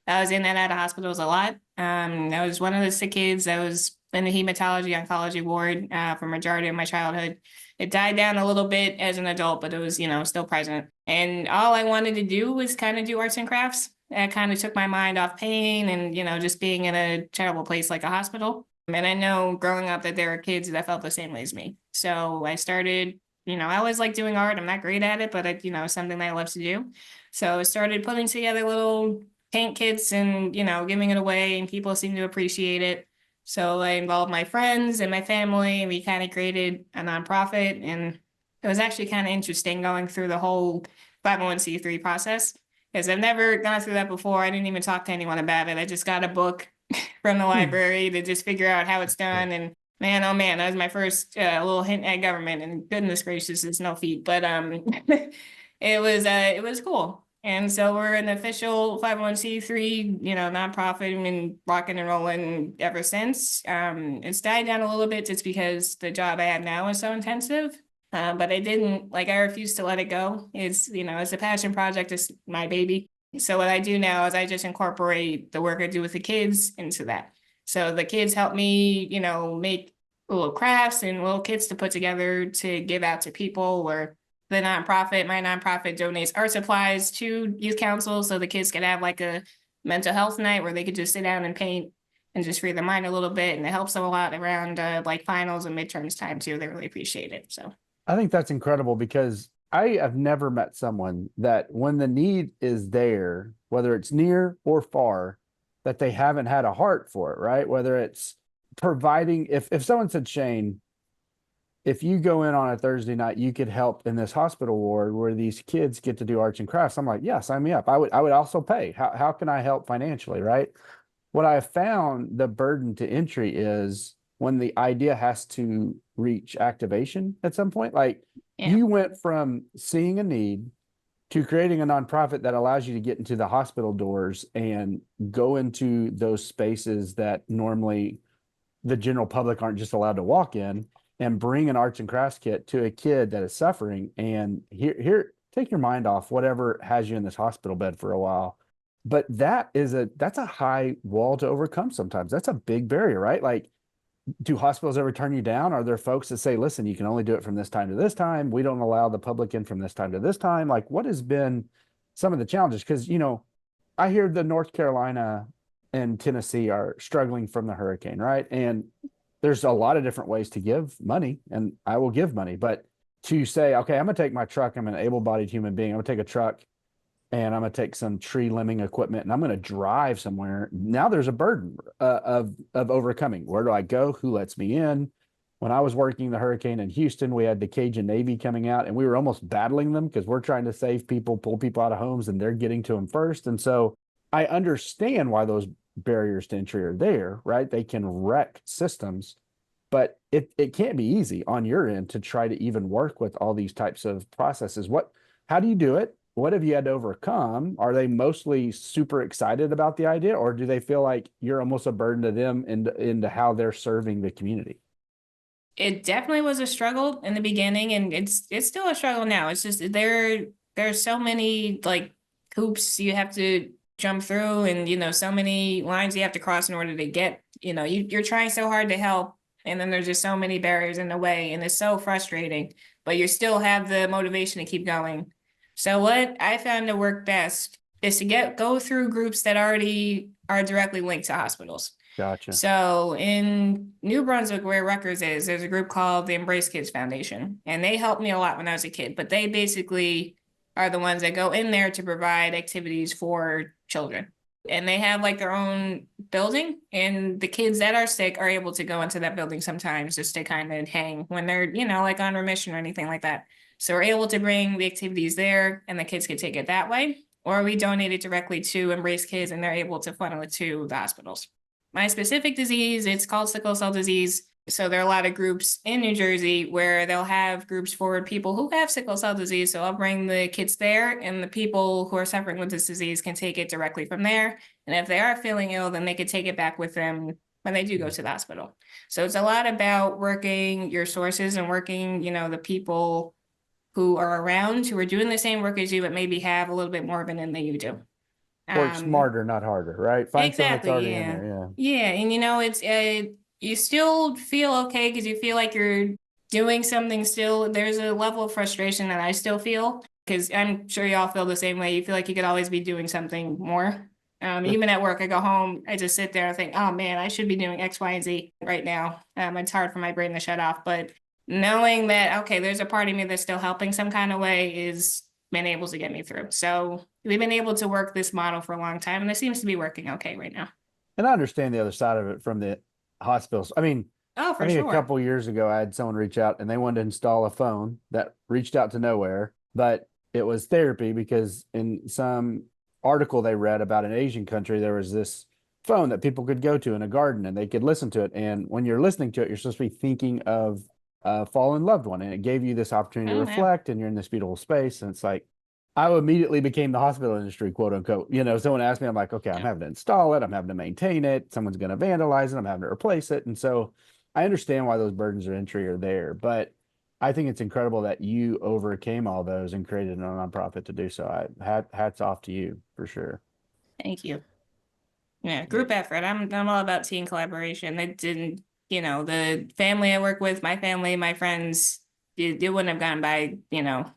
Speaker 5: I was in and out of hospitals a lot. I was one of the sick kids that was in the hematology oncology ward for majority of my childhood. It died down a little bit as an adult, but it was, still present. And all I wanted to do was kind of do arts and crafts. That kind of took my mind off pain and, just being in a terrible place like a hospital. And I know growing up that there are kids that felt the same way as me. So I started, I always like doing art. I'm not great at it, but something that I love to do. So I started putting together little paint kits and, giving it away, and people seem to appreciate it. So I involved my friends and my family, and we kind of created a nonprofit. And it was actually kind of interesting going through the whole 501c3 process, because I've never gone through that before. I didn't even talk to anyone about it. I just got a book from the library to just figure out how it's done. And man, oh man, that was my first little hint at government, and goodness gracious, it's no feat, but it was cool. And so we're an official 501c3, nonprofit, and been rocking and rolling ever since. It's died down a little bit just because the job I have now is so intensive. But I refuse to let it go. It's a passion project. It's my baby. So what I do now is I just incorporate the work I do with the kids into that. So the kids help me, make little crafts and little kits to put together to give out to people, or my nonprofit donates art supplies to youth council so the kids can have like a mental health night where they could just sit down and paint and just free their mind a little bit. And it helps them a lot around like finals and midterms time too. They really appreciate it. So
Speaker 3: I think that's incredible, because I have never met someone that when the need is there, whether it's near or far, that they haven't had a heart for it, right? Whether it's providing, if someone said, Shane, if you go in on a Thursday night, you could help in this hospital ward where these kids get to do arts and crafts. I'm like, yeah, sign me up. I would also pay. How can I help financially, right? What I found the burden to entry is when the idea has to reach activation at some point. Like
Speaker 5: Yeah.
Speaker 3: you went from seeing a need to creating a nonprofit that allows you to get into the hospital doors and go into those spaces that normally the general public aren't just allowed to walk in, and bring an arts and crafts kit to a kid that is suffering. And here, take your mind off whatever has you in this hospital bed for a while. But that's a high wall to overcome sometimes. That's a big barrier, right? Like, do hospitals ever turn you down? Are there folks that say, listen, you can only do it from this time to this time. We don't allow the public in from this time to this time. Like, what has been some of the challenges? Because, I hear the North Carolina and Tennessee are struggling from the hurricane, right? And there's a lot of different ways to give money, and I will give money. But to say, okay, I'm going to take my truck, I'm an able-bodied human being, I'm going to take a truck and I'm going to take some tree limbing equipment and I'm going to drive somewhere. Now there's a burden of overcoming. Where do I go? Who lets me in? When I was working the hurricane in Houston, we had the Cajun Navy coming out and we were almost battling them because we're trying to save people, pull people out of homes, and they're getting to them first. And so I understand why those barriers to entry are there, right? They can wreck systems, but it can't be easy on your end to try to even work with all these types of processes. How do you do it? What have you had to overcome? Are they mostly super excited about the idea, or do they feel like you're almost a burden to them into how they're serving the community?
Speaker 5: It definitely was a struggle in the beginning, and it's still a struggle now. It's just there's so many like hoops you have to jump through, and so many lines you have to cross in order to get, you're trying so hard to help, and then there's just so many barriers in the way, and it's so frustrating, but you still have the motivation to keep going. So what I found to work best is to go through groups that already are directly linked to hospitals.
Speaker 3: Gotcha.
Speaker 5: So in New Brunswick, where Rutgers is, there's a group called the Embrace Kids Foundation, and they helped me a lot when I was a kid, but they basically are the ones that go in there to provide activities for children. And they have like their own building, and the kids that are sick are able to go into that building sometimes just to kind of hang when they're, like on remission or anything like that. So we're able to bring the activities there and the kids can take it that way, or we donate it directly to Embrace Kids and they're able to funnel it to the hospitals. My specific disease, it's called sickle cell disease. So there are a lot of groups in New Jersey where they'll have groups for people who have sickle cell disease. So I'll bring the kids there, and the people who are suffering with this disease can take it directly from there. And if they are feeling ill, then they can take it back with them when they do go to the hospital. So it's a lot about working your sources and working, the people who are around, who are doing the same work as you, but maybe have a little bit more of an in than you do.
Speaker 3: Work smarter, not harder, right? Find someone that's already in there.
Speaker 5: Yeah. And it's you still feel okay because you feel like you're doing something still. There's a level of frustration that I still feel, because I'm sure y'all feel the same way. You feel like you could always be doing something more. Even at work, I go home, I just sit there and think, oh man, I should be doing X, Y, and Z right now. It's hard for my brain to shut off, but knowing that, okay, there's a part of me that's still helping some kind of way is been able to get me through. So we've been able to work this model for a long time, and it seems to be working okay right now.
Speaker 3: And I understand the other side of it from the hospitals. I mean,
Speaker 5: Oh, for
Speaker 3: I think
Speaker 5: sure.
Speaker 3: a couple of years ago, I had someone reach out and they wanted to install a phone that reached out to nowhere, but it was therapy because in some article they read about an Asian country, there was this phone that people could go to in a garden and they could listen to it. And when you're listening to it, you're supposed to be thinking of a fallen loved one. And it gave you this opportunity to reflect, and you're in this beautiful space. And it's like, I immediately became the hospital industry, quote unquote. Someone asked me, I'm like, okay, I'm having to install it. I'm having to maintain it. Someone's going to vandalize it. I'm having to replace it. And so I understand why those burdens of entry are there, but I think it's incredible that you overcame all those and created a nonprofit to do so. Hats off to you for sure.
Speaker 5: Thank you. Yeah, group effort. I'm all about team collaboration. It didn't, the family I work with, my family, my friends, it wouldn't have gone by,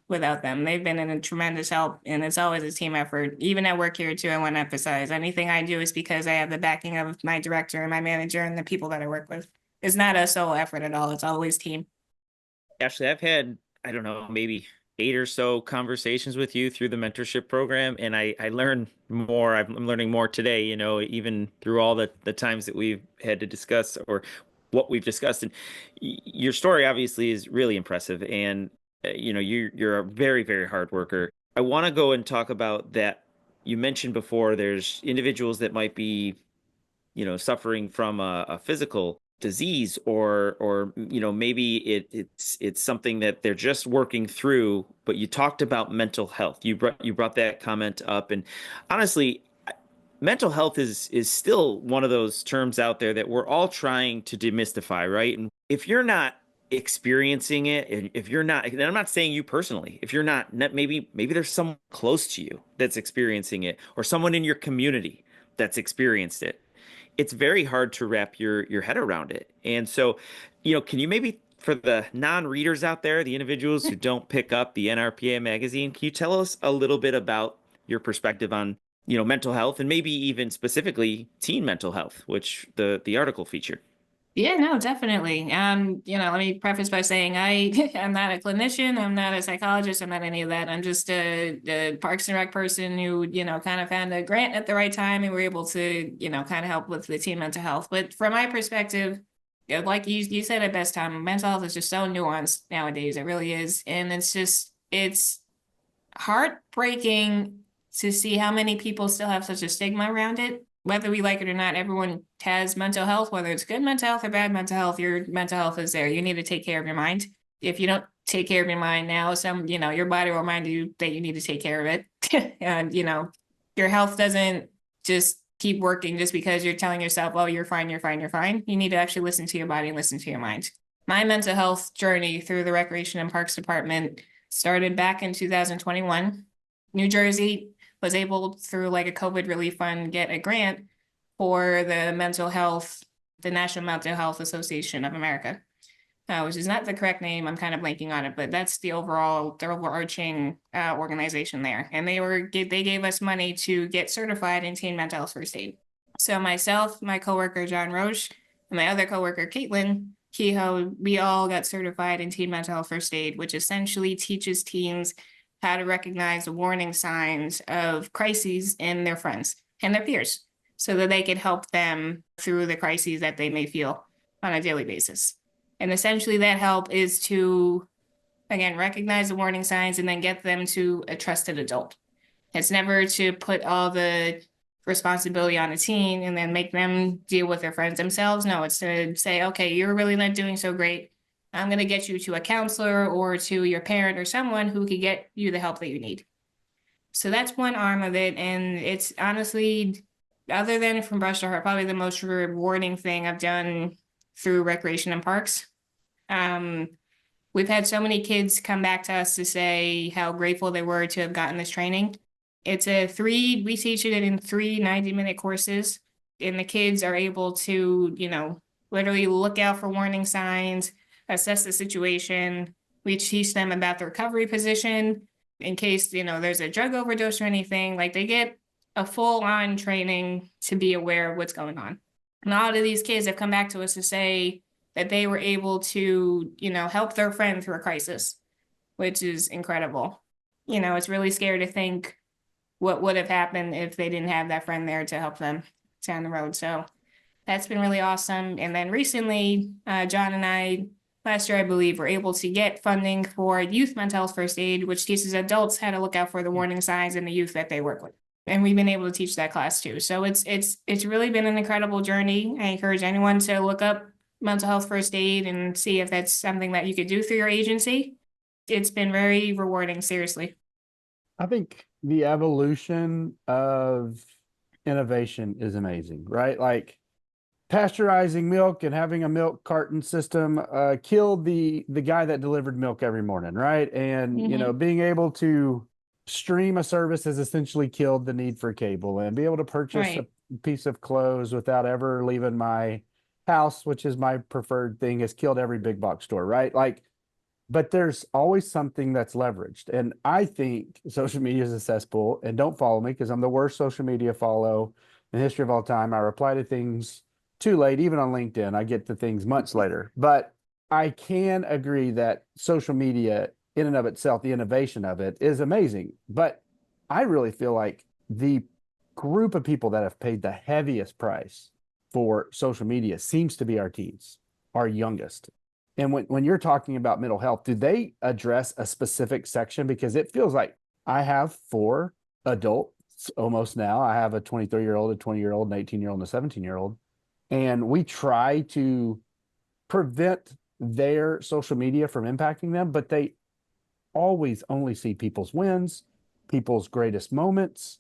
Speaker 5: without them. They've been a tremendous help, and it's always a team effort. Even at work here too, I want to emphasize anything I do is because I have the backing of my director and my manager and the people that I work with. It's not a solo effort at all. It's always team.
Speaker 2: Actually, I've had, I don't know, maybe 8 or so conversations with you through the mentorship program, and I learned more. I'm learning more today, even through all the times that we've had to discuss or what we've discussed. And your story obviously is really impressive. And, you're a very, very hard worker. I want to go and talk about that. You mentioned before there's individuals that might be, suffering from a physical disease, or maybe it's something that they're just working through. But you talked about mental health. You brought that comment up, and honestly, mental health is still one of those terms out there that we're all trying to demystify, right? And if you're not experiencing it, and if you're not, and I'm not saying you personally, if you're not, maybe there's someone close to you that's experiencing it, or someone in your community that's experienced it, it's very hard to wrap your head around it. And so, can you maybe, for the non-readers out there, the individuals who don't pick up the NRPA magazine, can you tell us a little bit about your perspective on, mental health, and maybe even specifically teen mental health, which the article featured?
Speaker 5: Yeah, no, definitely. Let me preface by saying I'm not a clinician, I'm not a psychologist, I'm not any of that. I'm just a Parks and Rec person who, kind of found a grant at the right time and were able to, kind of help with the teen mental health. But from my perspective, like you said at best, Tom, mental health is just so nuanced nowadays. It really is. And it's heartbreaking to see how many people still have such a stigma around it. Whether we like it or not, everyone has mental health, whether it's good mental health or bad mental health. Your mental health is there. You need to take care of your mind. If you don't take care of your mind now, your body will remind you that you need to take care of it. And, your health doesn't just keep working just because you're telling yourself, oh, you're fine, you're fine, you're fine. You need to actually listen to your body and listen to your mind. My mental health journey through the Recreation and Parks Department started back in 2021. New Jersey was able, through like a COVID relief fund, get a grant for the National Mental Health Association of America, which is not the correct name. I'm kind of blanking on it, but that's the overarching organization there. And they gave us money to get certified in teen mental health first aid. So myself, my coworker, John Roche, and my other coworker, Caitlin Kehoe, we all got certified in teen mental health first aid, which essentially teaches teens how to recognize the warning signs of crises in their friends and their peers so that they can help them through the crises that they may feel on a daily basis. And essentially that help is to, again, recognize the warning signs and then get them to a trusted adult. It's never to put all the responsibility on a teen and then make them deal with their friends themselves. No, it's to say, okay, you're really not doing so great. I'm going to get you to a counselor or to your parent or someone who can get you the help that you need. So that's one arm of it. And it's honestly, other than From Brush to Heart, probably the most rewarding thing I've done through Recreation and Parks. We've had so many kids come back to us to say how grateful they were to have gotten this training. We teach it in 3 90-minute courses, and the kids are able to, literally look out for warning signs, assess the situation. We teach them about the recovery position in case, there's a drug overdose or anything. Like, they get a full-on training to be aware of what's going on. And a lot of these kids have come back to us to say that they were able to, help their friend through a crisis, which is incredible. It's really scary to think what would have happened if they didn't have that friend there to help them down the road. So that's been really awesome. And then recently, John and I, last year, I believe, were able to get funding for youth mental health first aid, which teaches adults how to look out for the warning signs in the youth that they work with. And we've been able to teach that class too. So it's really been an incredible journey. I encourage anyone to look up mental health first aid and see if that's something that you could do through your agency. It's been very rewarding, seriously.
Speaker 3: I think the evolution of innovation is amazing, right? Like, pasteurizing milk and having a milk carton system killed the guy that delivered milk every morning, right? And being able to stream a service has essentially killed the need for cable, and be able to purchase a piece of clothes without ever leaving my house, which is my preferred thing, has killed every big box store, right? Like, but there's always something that's leveraged. And I think social media is a cesspool. And don't follow me because I'm the worst social media follow in the history of all time. I reply to things too late, even on LinkedIn. I get to things months later. But I can agree that social media in and of itself, the innovation of it is amazing. But I really feel like the group of people that have paid the heaviest price for social media seems to be our teens. our youngest. And when you're talking about mental health, do they address a specific section? Because it feels like I have 4 adults almost now. I have a 23-year-old, a 20-year-old, an 18-year-old, and a 17-year-old. And we try to prevent their social media from impacting them, but they always only see people's wins, people's greatest moments.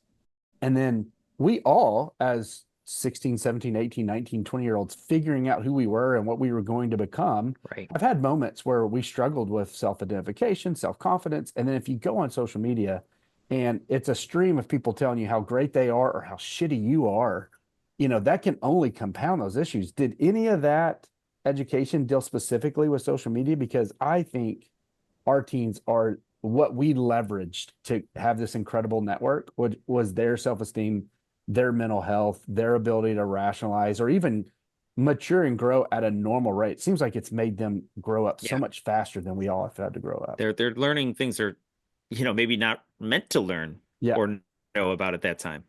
Speaker 3: And then we all, as 16, 17, 18, 19, 20-year-olds, figuring out who we were and what we were going to become.
Speaker 2: Right.
Speaker 3: I've had moments where we struggled with self-identification, self-confidence. And then if you go on social media and it's a stream of people telling you how great they are or how shitty you are, you know, that can only compound those issues. Did any of that education deal specifically with social media? Because I think our teens are what we leveraged to have this incredible network was their self-esteem, their mental health, their ability to rationalize or even mature and grow at a normal rate. It seems like it's made them grow up so much faster than we all have had to grow up.
Speaker 2: They're learning things are, you know, maybe not meant to learn or know about at that time.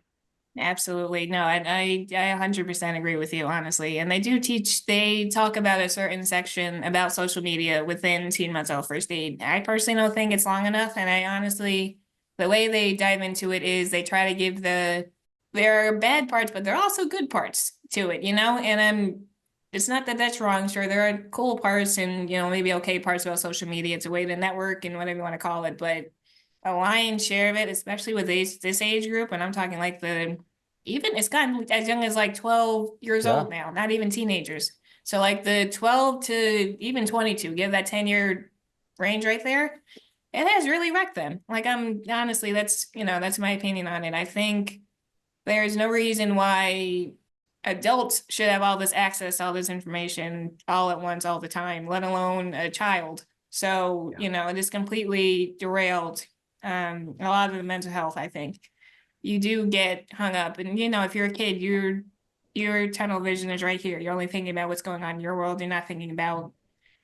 Speaker 5: Absolutely. No, I 100% agree with you, honestly. And they talk about a certain section about social media within Teen Mental Health First Aid. I personally don't think it's long enough. And I honestly, the way they dive into it is they try to give there are bad parts, but there are also good parts to it, you know? And it's not that that's wrong. Sure, there are cool parts and, you know, maybe okay parts about social media. It's a way to network and whatever you want to call it. But a lion's share of it, especially with this age group, and I'm talking like it's gotten as young as like 12 years old now, not even teenagers. So like the 12 to even 22, give that 10-year range right there. It has really wrecked them. Like honestly, that's my opinion on it. I think there's no reason why adults should have all this access, all this information all at once, all the time, let alone a child. So, you know, it is completely derailed a lot of the mental health, I think. You do get hung up. And, you know, if you're a kid, your tunnel vision is right here. You're only thinking about what's going on in your world. You're not thinking about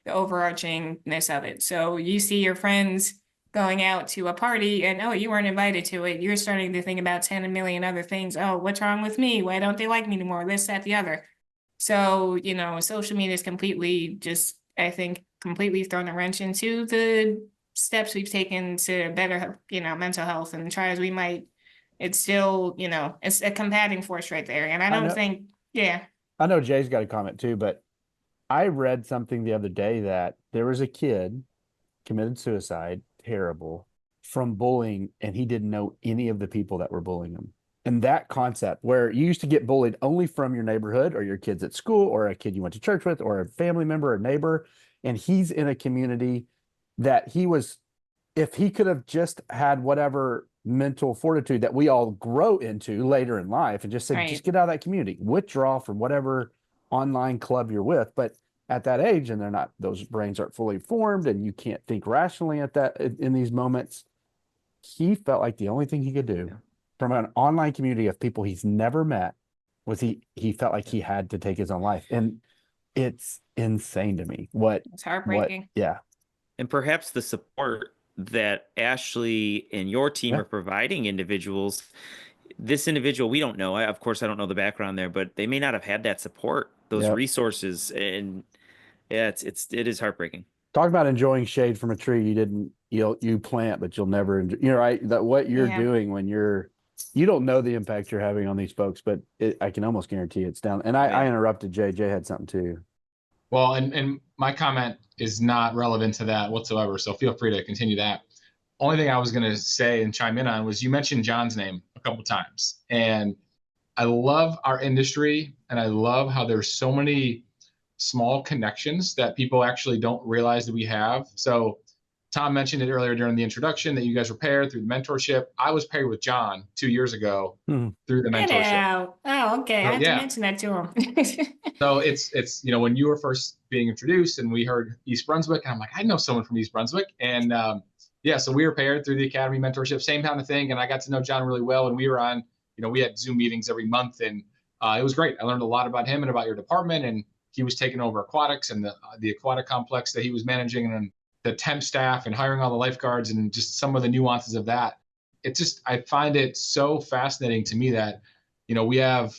Speaker 5: the overarchingness of it. So you see your friends going out to a party and, oh, you weren't invited to it. You're starting to think about 10 million other things. Oh, what's wrong with me? Why don't they like me anymore? This, that, the other. So, you know, social media is completely thrown a wrench into the steps we've taken to better, you know, mental health, and try as we might, it's still, you know, it's a combating force right there. And I know
Speaker 3: Jay's got a comment too, but I read something the other day that there was a kid committed suicide, terrible, from bullying, and he didn't know any of the people that were bullying him. And that concept where you used to get bullied only from your neighborhood or your kids at school or a kid you went to church with or a family member or neighbor, and he's in a community that if he could have just had whatever mental fortitude that we all grow into later in life and just said, just get out of that community, withdraw from whatever online club you're with. But at that age, and those brains aren't fully formed and you can't think rationally in these moments, he felt like the only thing he could do from an online community of people he's never met was he felt like he had to take his own life. And it's insane to me.
Speaker 5: It's heartbreaking.
Speaker 2: And perhaps the support that Ashley and your team are providing individuals, this individual, we don't know. Of course, I don't know the background there, but they may not have had that support, those resources. And it is heartbreaking. Talk about enjoying shade from a tree you plant, but you'll never enjoy, right? That what you're doing when you don't know the impact you're having on these folks, but I can almost guarantee it's down. And I interrupted Jay. Jay had something too.
Speaker 4: Well, and my comment is not relevant to that whatsoever, so feel free to continue that. Only thing I was going to say and chime in on was you mentioned John's name a couple times, and I love our industry, and I love how there's so many small connections that people actually don't realize that we have. So Tom mentioned it earlier during the introduction that you guys were paired through the mentorship. I was paired with John 2 years ago through the mentorship.
Speaker 5: Oh, okay. I have to mention that to him.
Speaker 4: So it's when you were first being introduced and we heard East Brunswick, and I'm like, I know someone from East Brunswick. And so we were paired through the Academy mentorship, same kind of thing. And I got to know John really well. And we were on, we had Zoom meetings every month, and it was great. I learned a lot about him and about your department, and he was taking over aquatics and the aquatic complex that he was managing, and the temp staff and hiring all the lifeguards and just some of the nuances of that. I find it so fascinating to me that, we have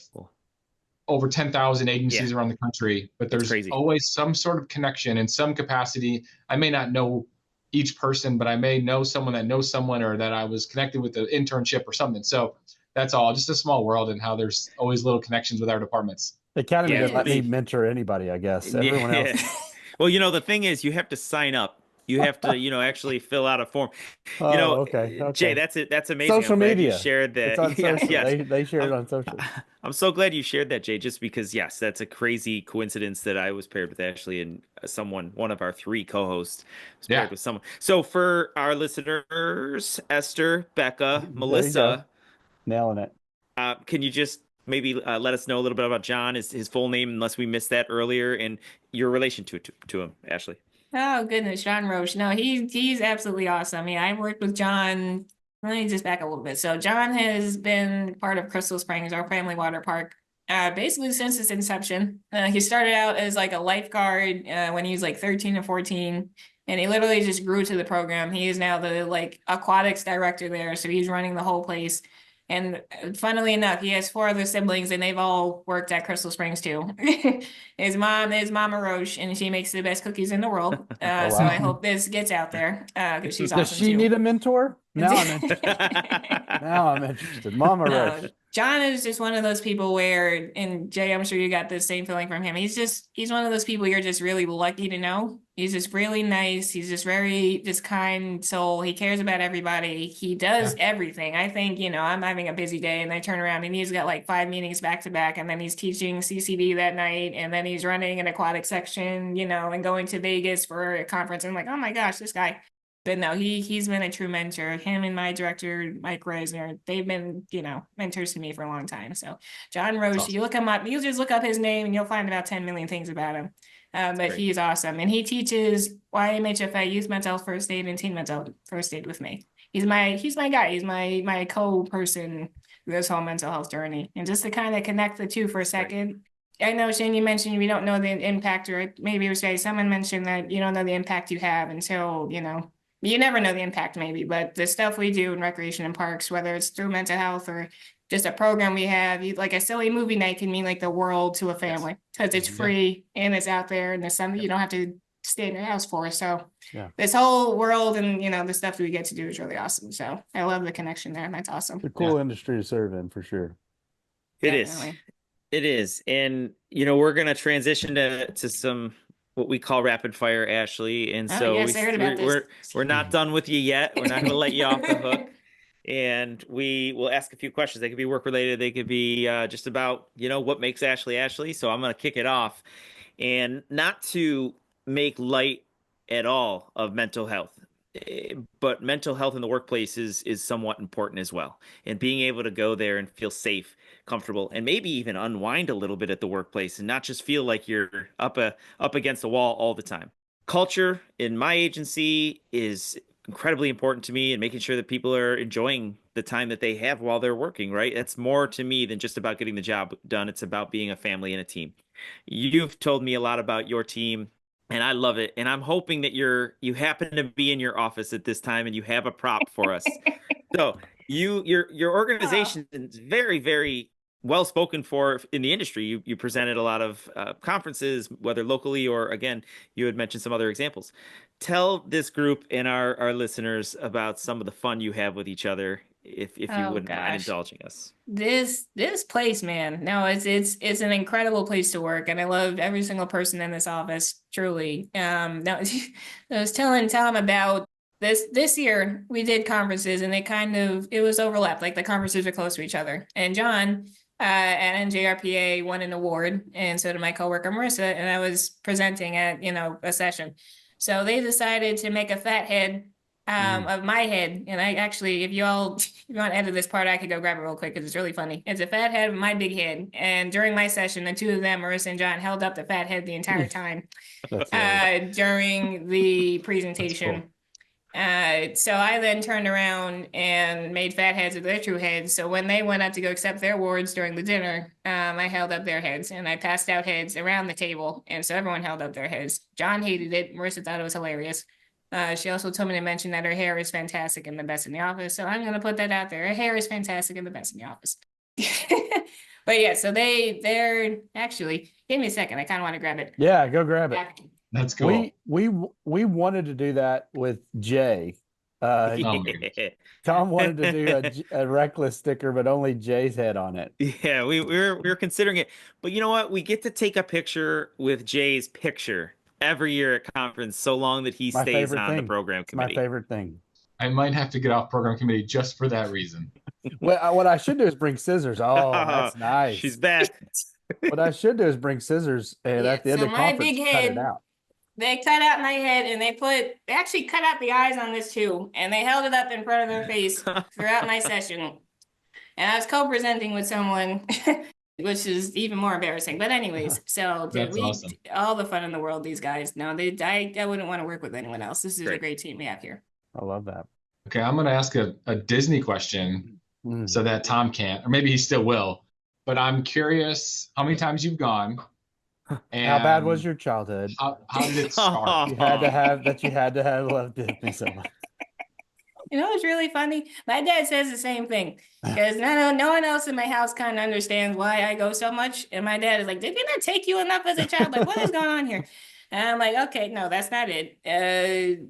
Speaker 4: over 10,000 agencies around the country, but there's
Speaker 2: crazy.
Speaker 4: always some sort of connection in some capacity. I may not know each person, but I may know someone that knows someone, or that I was connected with the internship or something. So that's all, just a small world, and how there's always little connections with our departments.
Speaker 3: The academy
Speaker 2: Yeah,
Speaker 3: doesn't let me
Speaker 2: me-
Speaker 3: mentor anybody, I guess. Everyone else.
Speaker 2: Well, the thing is, you have to sign up. You have to, actually fill out a form.
Speaker 3: Oh, okay.
Speaker 2: Jay,
Speaker 3: Okay.
Speaker 2: that's it. That's amazing.
Speaker 3: Social
Speaker 2: I'm glad you
Speaker 3: media.
Speaker 2: shared that.
Speaker 3: It's on
Speaker 2: Yes,
Speaker 3: social.
Speaker 2: yes.
Speaker 3: They share it
Speaker 2: I'm-
Speaker 3: on social.
Speaker 2: I'm so glad you shared that, Jay, just because, yes, that's a crazy coincidence that I was paired with Ashley, and one of our 3 co-hosts was
Speaker 4: Yeah.
Speaker 2: paired with someone. So for our listeners, Esther, Becca,
Speaker 3: There you go.
Speaker 2: Melissa,
Speaker 3: Nailing it.
Speaker 2: can you just maybe let us know a little bit about John, his full name, unless we missed that earlier, and your relation to him, Ashley?
Speaker 5: Oh goodness, John Roche. No, he's absolutely awesome. Yeah, I worked with John. Let me just back a little bit. So John has been part of Crystal Springs, our family water park, basically since its inception. He started out as like a lifeguard when he was like 13 or 14, and he literally just grew to the program. He is now the like aquatics director there, so he's running the whole place. And funnily enough, he has 4 other siblings, and they've all worked at Crystal Springs too. His mom is Mama Roche, and she makes the best cookies in the world. So
Speaker 3: wow.
Speaker 5: I hope this gets out there because she's
Speaker 3: Does
Speaker 5: awesome
Speaker 3: she
Speaker 5: too.
Speaker 3: need a mentor? Now I'm interested. Now I'm interested. Mama Roche.
Speaker 5: John is just one of those people where, and Jay, I'm sure you got the same feeling from him. He's one of those people you're just really lucky to know. He's just really nice. He's just very kind soul. He cares about everybody. He does everything. I think, I'm having a busy day and I turn around and he's got like 5 meetings back to back, and then he's teaching CCD that night, and then he's running an aquatic section, and going to Vegas for a conference. I'm like, oh my gosh, this guy. But no, he's been a true mentor. Him and my director, Mike Reisner, they've been, mentors to me for a long time. So John Roche,
Speaker 4: Awesome.
Speaker 5: you look him up, you just look up his name and you'll find about 10 million things about him. But
Speaker 2: great.
Speaker 5: he's awesome. And he teaches YMHFA, youth mental health first aid, and teen mental health first aid with me. He's my guy. He's my co-person through this whole mental health journey. And just to kind of connect the two for a second, I know, Shane, you mentioned we don't know the impact, or maybe it was Jay, someone mentioned that you don't know the impact you have until, you never know the impact maybe, but the stuff we do in recreation and parks, whether it's through mental health or just a program we have, like a silly movie night can mean like the world to a family because it's free and it's out there, and there's something you don't have to stay in your house for. So this whole world and, the stuff that we get to do is really awesome. So I love the connection there, and that's awesome.
Speaker 3: It's a cool industry to serve in, for sure.
Speaker 2: It is. And, we're going to transition to some what we call rapid fire, Ashley. And so
Speaker 5: yes, I heard about this.
Speaker 2: we're not done with you yet. We're not going to let you off the hook. And we will ask a few questions. They could be work related. They could be just about, what makes Ashley Ashley. So I'm going to kick it off, and not to make light at all of mental health, but mental health in the workplace is somewhat important as well. And being able to go there and feel safe, comfortable, and maybe even unwind a little bit at the workplace and not just feel like you're up against the wall all the time. Culture in my agency is incredibly important to me, and making sure that people are enjoying the time that they have while they're working, right? That's more to me than just about getting the job done. It's about being a family and a team. You've told me a lot about your team, and I love it. And I'm hoping that you happen to be in your office at this time and you have a prop for us. So your organization is very, very well spoken for in the industry. You presented a lot of conferences, whether locally or, again, you had mentioned some other examples. Tell this group and our listeners about some of the fun you have with each other, if you wouldn't mind indulging us.
Speaker 5: This place, man. No, it's an incredible place to work, and I love every single person in this office, truly. No, I was telling Tom about this year. We did conferences, and it was overlapped, like the conferences are close to each other. And John at NJRPA won an award, and so did my coworker Marissa, and I was presenting at a session. So they decided to make a fat head of my head. And I actually, if you want to edit this part, I could go grab it real quick because it's really funny. It's a fat head of my big head. And during my session, the two of them, Marissa and John, held up the fat head the entire time during the presentation. So I then turned around and made fat heads of their true heads. So when they went up to go accept their awards during the dinner, I held up their heads, and I passed out heads around the table. And so everyone held up their heads. John hated it. Marissa thought it was hilarious. She also told me to mention that her hair is fantastic and the best in the office. So I'm going to put that out there. Her hair is fantastic and the best in the office. But yeah, so they're actually, give me a second. I kind of want to grab it.
Speaker 3: Yeah, go grab it.
Speaker 4: That's cool.
Speaker 3: We wanted to do that with Jay.
Speaker 4: Oh my gosh.
Speaker 3: Tom wanted to do a RecLess sticker, but only Jay's head on it.
Speaker 2: Yeah, we were considering it, but you know what? We get to take a picture with Jay's picture every year at conference, so long that he
Speaker 3: My
Speaker 2: stays
Speaker 3: favorite
Speaker 2: on the
Speaker 3: thing.
Speaker 2: program
Speaker 3: It's my
Speaker 2: committee.
Speaker 3: favorite thing.
Speaker 4: I might have to get off program committee just for that reason.
Speaker 3: Well, what I should do is bring scissors. Oh, that's nice.
Speaker 2: She's back.
Speaker 3: What I should do is bring scissors and
Speaker 5: Yeah,
Speaker 3: at the end
Speaker 5: so
Speaker 3: of
Speaker 5: my
Speaker 3: conference,
Speaker 5: big
Speaker 3: cut it
Speaker 5: head-
Speaker 3: out.
Speaker 5: They cut out my head and they actually cut out the eyes on this too. And they held it up in front of their face throughout my session. And I was co-presenting with someone, which is even more embarrassing. But anyways, so
Speaker 4: That's awesome.
Speaker 5: all the fun in the world, these guys. No, I wouldn't want to work with anyone else. This is a
Speaker 2: Great.
Speaker 5: great team we have here.
Speaker 3: I love that.
Speaker 4: Okay, I'm going to ask a Disney question
Speaker 3: Mm.
Speaker 4: so that Tom can't, or maybe he still will. But I'm curious how many times you've gone. And
Speaker 3: How bad was your childhood?
Speaker 4: how did it start?
Speaker 3: You had to have loved Disney so much.
Speaker 5: You know, it's really funny. My dad says the same thing because no one else in my house kind of understands why I go so much. And my dad is like, "Did we not take you enough as a child? Like, what is going on here?" And I'm like, "Okay, no, that's not it."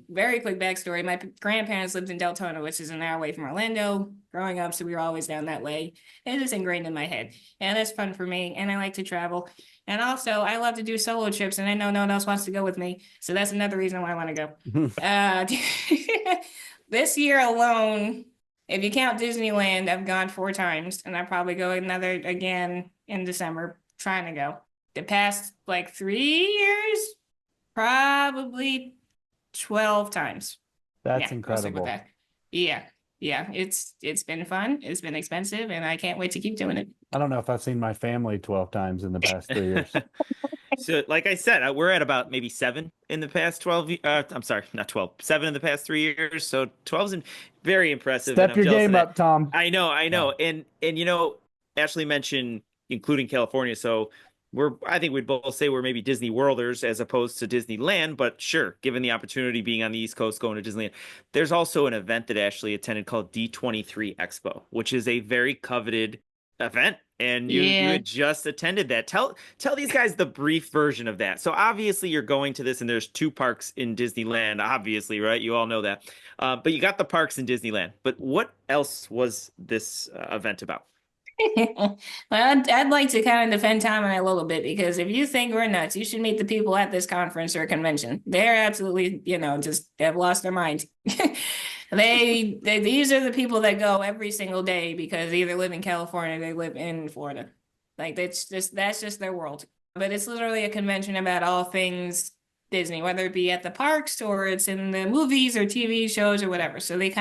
Speaker 5: Very quick backstory. My grandparents lived in Deltona, which is an hour away from Orlando. Growing up, so we were always down that way. It is ingrained in my head, and it's fun for me. And I like to travel, and also I love to do solo trips. And I know no one else wants to go with me, so that's another reason why I want to go. This year alone, if you count Disneyland, I've gone 4 times, and I'll probably go again in December, trying to go. The past like 3 years, probably 12 times.
Speaker 3: That's
Speaker 5: Yeah, I'll stick with
Speaker 3: incredible.
Speaker 5: that. Yeah, it's been fun. It's been expensive, and I can't wait to keep doing it.
Speaker 3: I don't know if I've seen my family 12 times in the past 3 years.
Speaker 2: So, like I said, we're at about maybe 7 in the past 12. I'm sorry, not 12. 7 in the past 3 years. So 12's very impressive.
Speaker 3: Step
Speaker 2: and I'm
Speaker 3: your
Speaker 2: jealous of
Speaker 3: game
Speaker 2: that.
Speaker 3: up, Tom.
Speaker 2: I know. And you know, Ashley mentioned including California. So I think we'd both say we're maybe Disney Worlders as opposed to Disneyland, but sure, given the opportunity being on the East Coast going to Disneyland. There's also an event that Ashley attended called D23 Expo, which is a very coveted event. And you had just attended that. Tell these guys the brief version of that. So obviously you're going to this, and there's 2 parks in Disneyland, obviously, right? You all know that. But you got the parks in Disneyland. But what else was this event about?
Speaker 5: Well, I'd like to kind of defend Tom and I a little bit, because if you think we're nuts, you should meet the people at this conference or convention. They're absolutely, just have lost their mind. These are the people that go every single day because they either live in California or they live in Florida. Like that's just their world. But it's literally a convention about all things Disney, whether it be at the parks or it's in the movies or TV shows or whatever. So they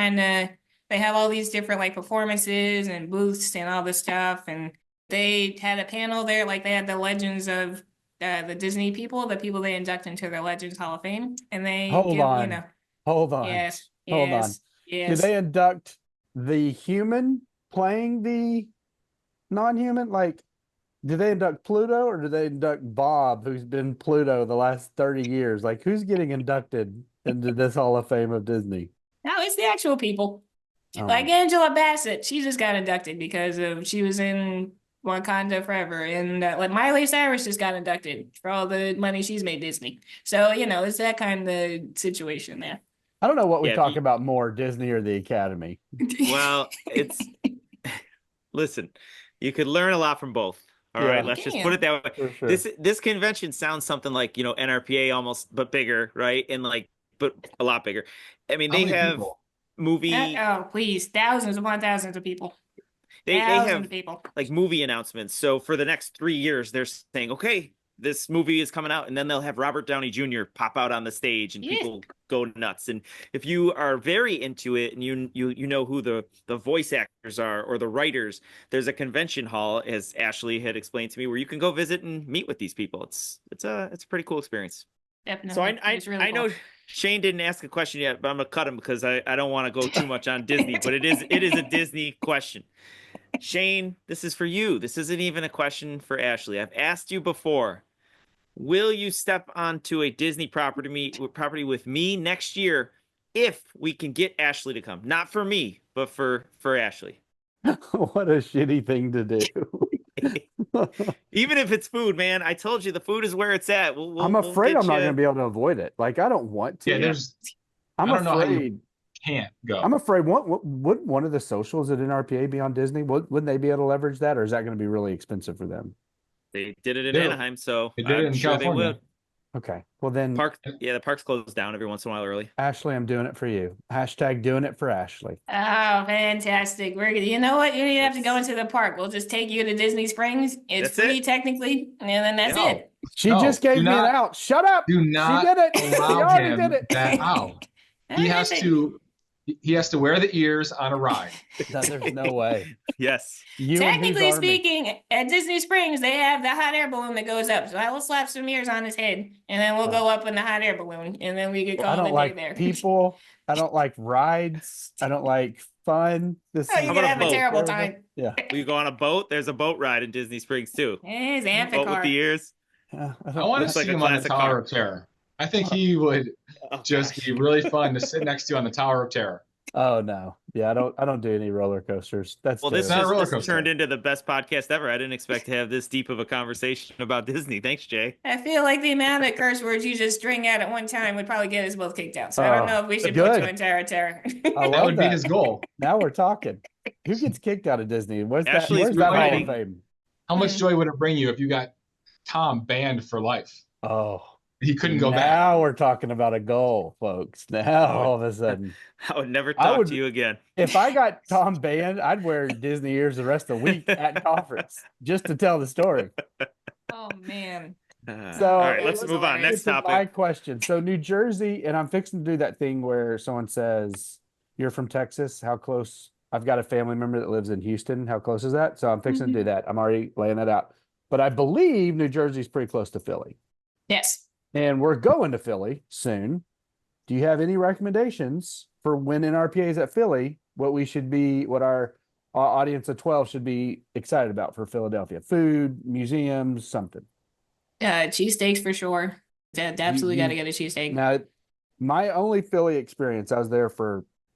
Speaker 5: have all these different like performances and booths and all this stuff. And they had a panel there, like they had the legends of the Disney people, the people they induct into their Legends Hall of Fame. And they
Speaker 3: Hold on. Hold on.
Speaker 5: Yes.
Speaker 3: Hold on.
Speaker 5: Yes.
Speaker 3: Do they induct the human playing the non-human? Like, do they induct Pluto or do they induct Bob, who's been Pluto the last 30 years? Like, who's getting inducted into this Hall of Fame of Disney?
Speaker 5: No, it's the actual people.
Speaker 3: Oh.
Speaker 5: Like Angela Bassett, she just got inducted because she was in Wakanda forever. And like Miley Cyrus just got inducted for all the money she's made Disney. So, it's that kind of situation there.
Speaker 3: I don't know what we
Speaker 2: Yeah,
Speaker 3: talk about more, Disney or the Academy.
Speaker 2: Well, listen, you could learn a lot from both. All right, let's just put it that way.
Speaker 3: For sure.
Speaker 2: This convention sounds something like, NRPA almost, but bigger, right? And but a lot bigger. I mean, they have
Speaker 4: people?
Speaker 2: movie.
Speaker 5: Oh, please. Thousands upon thousands of people.
Speaker 2: They
Speaker 5: Thousands
Speaker 2: have
Speaker 5: of people.
Speaker 2: like movie announcements. So for the next 3 years, they're saying, okay, this movie is coming out, and then they'll have Robert Downey Jr. pop out on the stage, and people go nuts. And if you are very into it, and you know who the voice actors are or the writers, there's a convention hall, as Ashley had explained to me, where you can go visit and meet with these people. It's a pretty cool experience.
Speaker 5: Definitely.
Speaker 2: So
Speaker 5: It's really
Speaker 2: I know
Speaker 5: cool.
Speaker 2: Shane didn't ask a question yet, but I'm gonna cut him because I don't want to go too much on Disney, but it is a Disney question. Shane, this is for you. This isn't even a question for Ashley. I've asked you before. Will you step onto a Disney property with me next year if we can get Ashley to come? Not for me, but for Ashley.
Speaker 3: What a shitty thing to do.
Speaker 2: Even if it's food, man, I told you the food is where it's at.
Speaker 3: I'm
Speaker 2: We'll
Speaker 3: afraid
Speaker 2: get
Speaker 3: I'm not
Speaker 2: you-
Speaker 3: going to be able to avoid it. Like, I don't want to.
Speaker 4: Yeah, there's.
Speaker 3: I'm
Speaker 4: I don't know how you
Speaker 3: afraid.
Speaker 4: can't go.
Speaker 3: I'm afraid. Would one of the socials at NRPA be on Disney? Wouldn't they be able to leverage that, or is that going to be really expensive for them?
Speaker 2: They did it in
Speaker 4: They-
Speaker 2: Anaheim, so
Speaker 4: they did it
Speaker 2: I'm
Speaker 4: in
Speaker 2: sure
Speaker 4: California.
Speaker 2: they would.
Speaker 3: Okay. Well, then,
Speaker 2: The park's closed down every once in a while early.
Speaker 3: Ashley, I'm doing it for you. Hashtag doing it for Ashley.
Speaker 5: Oh, fantastic. You know what? You don't even have to go into the park. We'll just take you to Disney Springs. It's
Speaker 2: That's
Speaker 5: free
Speaker 2: it.
Speaker 5: technically, and then that's
Speaker 2: No.
Speaker 5: it.
Speaker 3: She
Speaker 4: No,
Speaker 3: just gave
Speaker 4: do
Speaker 3: me an
Speaker 4: not-
Speaker 3: out. Shut up.
Speaker 4: Do
Speaker 3: She
Speaker 4: not
Speaker 3: did it. She
Speaker 4: allow
Speaker 3: already
Speaker 4: him
Speaker 3: did it.
Speaker 4: that out. He has to. He has to wear the ears on a ride.
Speaker 3: No, there's no way.
Speaker 2: Yes.
Speaker 3: You and whose
Speaker 5: Technically
Speaker 3: army?
Speaker 5: speaking, at Disney Springs, they have the hot air balloon that goes up. So I will slap some ears on his head, and then we'll go up in the hot air balloon, and then we could
Speaker 3: I
Speaker 5: call
Speaker 3: don't
Speaker 5: it a
Speaker 3: like
Speaker 5: day there.
Speaker 3: people. I don't like rides. I don't like fun. This
Speaker 5: Oh,
Speaker 3: is
Speaker 5: you're
Speaker 2: How
Speaker 5: gonna
Speaker 2: about a
Speaker 5: have a
Speaker 2: boat?
Speaker 5: terrible time.
Speaker 3: Yeah.
Speaker 2: Will you go on a boat? There's a boat ride in Disney Springs too.
Speaker 5: It's
Speaker 2: Boat with the
Speaker 5: Amphicar.
Speaker 2: ears.
Speaker 3: I
Speaker 4: I want to
Speaker 2: Looks like
Speaker 4: see
Speaker 2: a
Speaker 4: him on the
Speaker 2: classic
Speaker 4: Tower
Speaker 2: car.
Speaker 4: of Terror. I think he would
Speaker 2: Oh,
Speaker 4: just
Speaker 2: gosh.
Speaker 4: be really fun to sit next to on the Tower of Terror.
Speaker 3: Oh no. Yeah, I don't do any roller coasters. That's
Speaker 2: Well, this,
Speaker 4: Not a
Speaker 3: terrible.
Speaker 4: roller
Speaker 2: this
Speaker 4: coaster.
Speaker 2: turned into the best podcast ever. I didn't expect to have this deep of a conversation about Disney. Thanks, Jay.
Speaker 5: I feel like the amount of curse words you just string out at one time would probably get us both kicked out. So I don't know if we should put
Speaker 3: good.
Speaker 5: you in terror.
Speaker 3: I
Speaker 4: That
Speaker 3: love
Speaker 4: would be his goal.
Speaker 3: Now we're talking. Who gets kicked out of Disney? Where's
Speaker 2: Ashley's
Speaker 3: Where's that Hall of
Speaker 2: writing.
Speaker 3: Fame?
Speaker 4: How much
Speaker 5: Mhm.
Speaker 4: joy would it bring you if you got Tom banned for life?
Speaker 3: Oh,
Speaker 4: He couldn't go back.
Speaker 3: now we're talking about a goal, folks. Now all of a sudden,
Speaker 2: I would never
Speaker 3: I
Speaker 2: talk
Speaker 3: would-
Speaker 2: to you again.
Speaker 3: if I got Tom banned, I'd wear Disney ears the rest of the week at conference just to tell the story.
Speaker 5: Oh man.
Speaker 3: So
Speaker 2: all right, let's
Speaker 5: it was
Speaker 2: move on.
Speaker 5: hilarious.
Speaker 2: Next
Speaker 3: It's my
Speaker 2: topic.
Speaker 3: question. So New Jersey, and I'm fixing to do that thing where someone says, "You're from Texas. How close?" I've got a family member that lives in Houston. How close is that? So I'm fixing to do that. I'm already laying that out. But I believe New Jersey's pretty close to Philly,
Speaker 5: Yes.
Speaker 3: and we're going to Philly soon. Do you have any recommendations for when NRPA is at Philly? What our audience of 12 should be excited about for Philadelphia? Food, museums, something.
Speaker 5: Cheesesteaks for sure. Absolutely
Speaker 3: you-
Speaker 5: got to get a cheesesteak.
Speaker 3: Now, my only Philly experience, I was there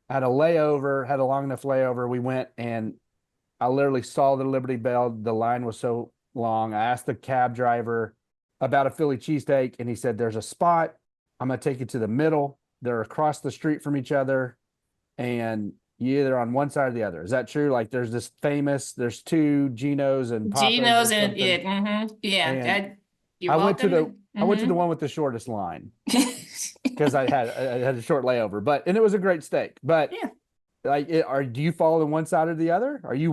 Speaker 3: I had a layover, had a long enough layover. We went and I literally saw the Liberty Bell. The line was so long. I asked the cab driver about a Philly cheesesteak, and he said, "There's a spot. I'm going to take you to the middle. They're across the street from each other, and you're either on one side or the other." Is that true? Like, there's two Geno's and Papa's or
Speaker 5: Geno's and
Speaker 3: something?
Speaker 5: yeah,
Speaker 3: And
Speaker 5: you're
Speaker 3: I went to
Speaker 5: welcome.
Speaker 3: I went to the one with the shortest line because I had a short layover, and it was a great steak. But
Speaker 5: Yeah.
Speaker 3: like, do you fall on one side or the other? Are you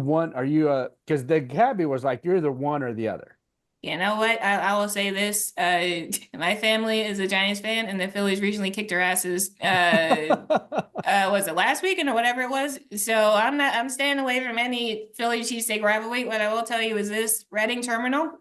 Speaker 3: because the cabbie was like, you're either one or the other.
Speaker 5: You know what? I will say this. My family is a Giants fan, and the Phillies recently kicked their asses. Was it last weekend or whatever it was? So I'm staying away from any Philly cheesesteak rivalry. What I will tell you is this: Reading Terminal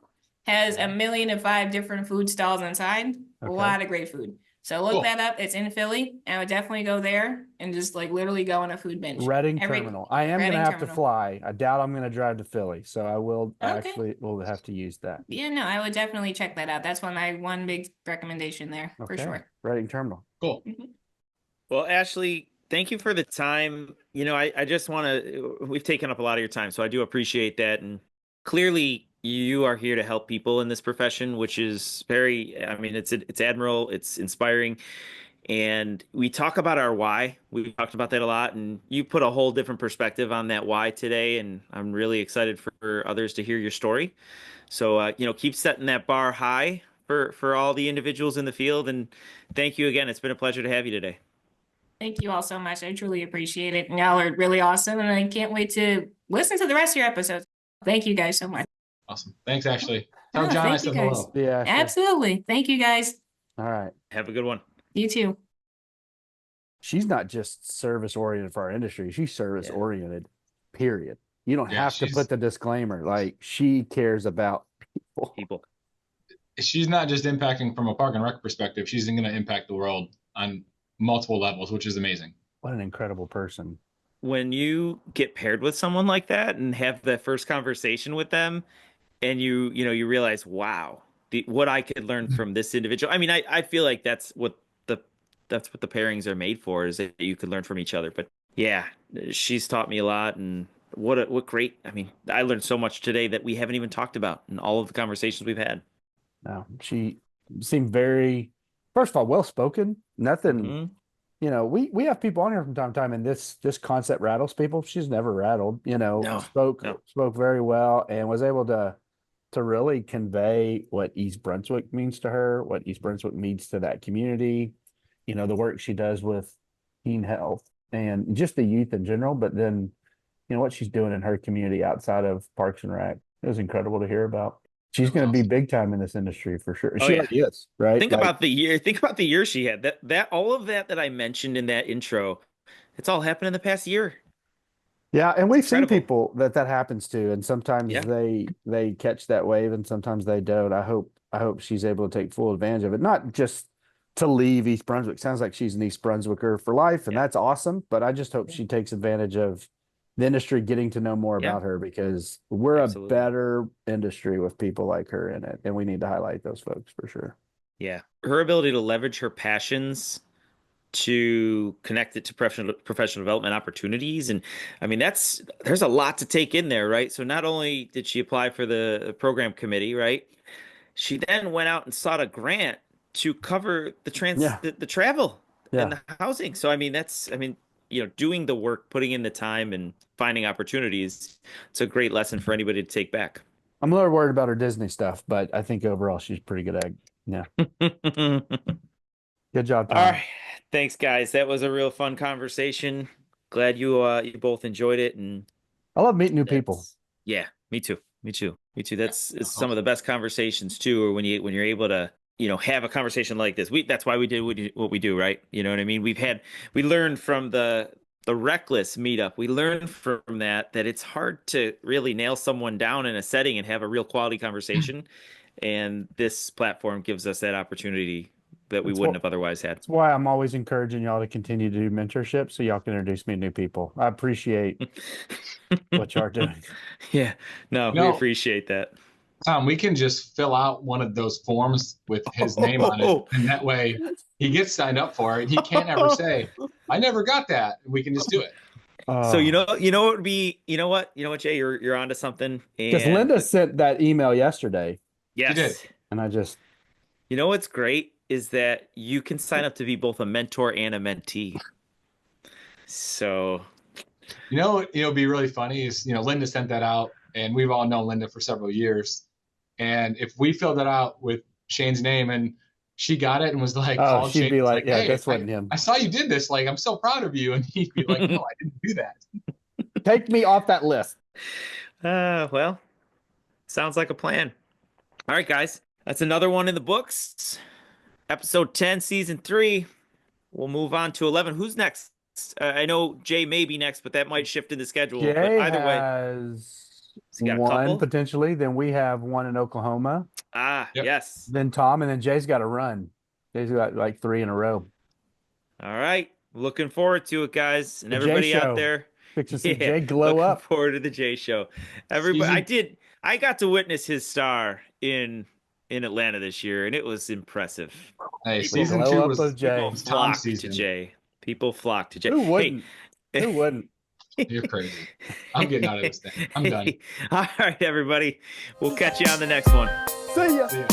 Speaker 5: has 1,000,005 different food stalls inside. A
Speaker 3: Okay.
Speaker 5: lot of great food. So look
Speaker 4: Cool.
Speaker 5: that up. It's in Philly. I would definitely go there and just like literally go on a food binge.
Speaker 3: Reading
Speaker 5: Every-
Speaker 3: Terminal. I am going to
Speaker 5: Reading
Speaker 3: have to
Speaker 5: Terminal.
Speaker 3: fly. I doubt I'm going to drive to Philly, so I will
Speaker 5: Okay.
Speaker 3: will have to use that.
Speaker 5: Yeah, no, I would definitely check that out. That's one big recommendation there for
Speaker 3: Okay.
Speaker 5: sure.
Speaker 3: Reading Terminal.
Speaker 4: Cool.
Speaker 2: Well, Ashley, thank you for the time. I just want to, we've taken up a lot of your time, so I do appreciate that. And clearly you are here to help people in this profession, which is it's admirable, it's inspiring. And we talk about our why. We talked about that a lot, and you put a whole different perspective on that why today. And I'm really excited for others to hear your story. So, keep setting that bar high for all the individuals in the field. And thank you again. It's been a pleasure to have you today.
Speaker 5: Thank you all so much. I truly appreciate it. And y'all are really awesome. And I can't wait to listen to the rest of your episodes. Thank you guys so much.
Speaker 4: Awesome. Thanks, Ashley. Tell
Speaker 5: Oh,
Speaker 4: John I
Speaker 5: thank
Speaker 4: said
Speaker 5: you guys.
Speaker 4: hello.
Speaker 3: Yeah. sure.
Speaker 5: Absolutely. Thank you guys.
Speaker 3: All right.
Speaker 2: Have a good one.
Speaker 5: You too.
Speaker 3: She's not just service oriented for our industry. She's service oriented, period. You don't
Speaker 4: Yeah,
Speaker 3: have to
Speaker 4: she's-
Speaker 3: put the disclaimer. Like, she cares about people.
Speaker 2: People.
Speaker 4: She's not just impacting from a park and rec perspective. She's going to impact the world on multiple levels, which is amazing.
Speaker 3: What an incredible person.
Speaker 2: When you get paired with someone like that and have that first conversation with them, and you realize, wow, what I could learn from this individual. I mean, I feel like that's what the pairings are made for, is that you could learn from each other. But yeah, she's taught me a lot, and what great. I mean, I learned so much today that we haven't even talked about in all of the conversations we've had.
Speaker 3: No, she seemed very, first of all, well spoken. Nothing,
Speaker 2: Mhm.
Speaker 3: you know, we have people on here from time to time, and this concept rattles people. She's never rattled, you know,
Speaker 2: No,
Speaker 3: spoke
Speaker 2: no.
Speaker 3: very well and was able to really convey what East Brunswick means to her, what East Brunswick means to that community, you know, the work she does with teen health and just the youth in general, but then, you know, what she's doing in her community outside of Parks and Rec. It was incredible to hear about. She's going to be big time in this industry for sure.
Speaker 2: Oh,
Speaker 3: She
Speaker 2: yeah.
Speaker 3: already is, right?
Speaker 2: Think about the year. Think about the year she had. That all of that I mentioned in that intro, it's all happened in the past year.
Speaker 3: Yeah, and we've seen
Speaker 2: Incredible.
Speaker 3: people that happens to, and sometimes
Speaker 2: Yeah.
Speaker 3: they catch that wave, and sometimes they don't. I hope she's able to take full advantage of it, not just to leave East Brunswick. Sounds like she's an East Brunswicker for life, and
Speaker 2: Yeah.
Speaker 3: that's awesome. But I just hope she takes advantage of the industry getting to know more
Speaker 2: Yeah.
Speaker 3: about her, because we're
Speaker 2: Absolutely.
Speaker 3: a better industry with people like her in it, and we need to highlight those folks for sure.
Speaker 2: Yeah. Her ability to leverage her passions to connect it to professional development opportunities. And I mean, there's a lot to take in there, right? So not only did she apply for the program committee, right? She then went out and sought a grant to cover
Speaker 3: Yeah.
Speaker 2: the travel and
Speaker 3: Yeah.
Speaker 2: the housing. So I mean, you know, doing the work, putting in the time and finding opportunities. It's a great lesson for anybody to take back.
Speaker 3: I'm a little worried about her Disney stuff, but I think overall she's pretty good at. Yeah. Good job, Tom.
Speaker 2: All right. Thanks, guys. That was a real fun conversation. Glad you both enjoyed it. And
Speaker 3: I love meeting new people.
Speaker 2: yeah, me too. Me too. Me too. It's some of the best conversations too, or when you're able to, you know, have a conversation like this. That's why we do what we do, right? You know what I mean? We learned from the RecLess meetup. We learned from that it's hard to really nail someone down in a setting and have a real quality conversation. And this platform gives us that opportunity that we wouldn't have otherwise had.
Speaker 3: That's why I'm always encouraging y'all to continue to do mentorship so y'all can introduce me to new people. I appreciate what y'all are doing.
Speaker 2: Yeah, no, we appreciate that.
Speaker 4: Tom, we can just fill out one of those forms with his name on it, and that way he gets signed up for it. He can't ever say, "I never got that." We can just do it.
Speaker 2: So you know what would be, you know what, Jay, you're onto something.
Speaker 3: Because Linda sent that email yesterday.
Speaker 2: Yes.
Speaker 4: She did.
Speaker 3: And I just,
Speaker 2: you know what's great is that you can sign up to be both a mentor and a mentee. So,
Speaker 4: you know, it'll be really funny is, you know, Linda sent that out, and we've all known Linda for several years. And if we filled it out with Shane's name and she got it and was like,
Speaker 3: oh, she'd
Speaker 4: Shane,
Speaker 3: be like, yeah,
Speaker 4: hey,
Speaker 3: this wasn't him.
Speaker 4: I saw you did this. Like, I'm so proud of you. And he'd be like, no, I didn't do that.
Speaker 3: Take me off that list.
Speaker 2: Well, sounds like a plan. All right, guys, that's another one in the books. Episode 10, season 3. We'll move on to 11. Who's next? I know Jay may be next, but that might shift in the schedule.
Speaker 3: Jay
Speaker 2: but either way,
Speaker 3: has
Speaker 2: got a
Speaker 3: one
Speaker 2: couple?
Speaker 3: potentially. Then we have one in Oklahoma.
Speaker 4: Yep.
Speaker 2: Yes.
Speaker 3: Then Tom, and then Jay's got to run. Jay's got like 3 in a row.
Speaker 2: All right. Looking forward to it, guys. And
Speaker 3: The Jay
Speaker 2: everybody
Speaker 3: Show.
Speaker 2: out there.
Speaker 3: Fix to see Jay glow
Speaker 2: looking
Speaker 3: up.
Speaker 2: forward to the Jay Show. Everybody, I got to witness his star in Atlanta this year, and it was impressive.
Speaker 4: Hey,
Speaker 3: People
Speaker 4: season
Speaker 3: glow
Speaker 4: 2
Speaker 3: up
Speaker 4: was
Speaker 3: of Jay.
Speaker 2: People
Speaker 4: Tom's
Speaker 2: flocked
Speaker 4: season.
Speaker 2: to Jay. People flocked to Jay.
Speaker 3: Who wouldn't?
Speaker 2: Hey.
Speaker 3: Who wouldn't?
Speaker 4: You're crazy. I'm getting out of this thing. I'm done.
Speaker 2: All right, everybody. We'll catch you on the next one.
Speaker 3: See ya.
Speaker 4: See ya.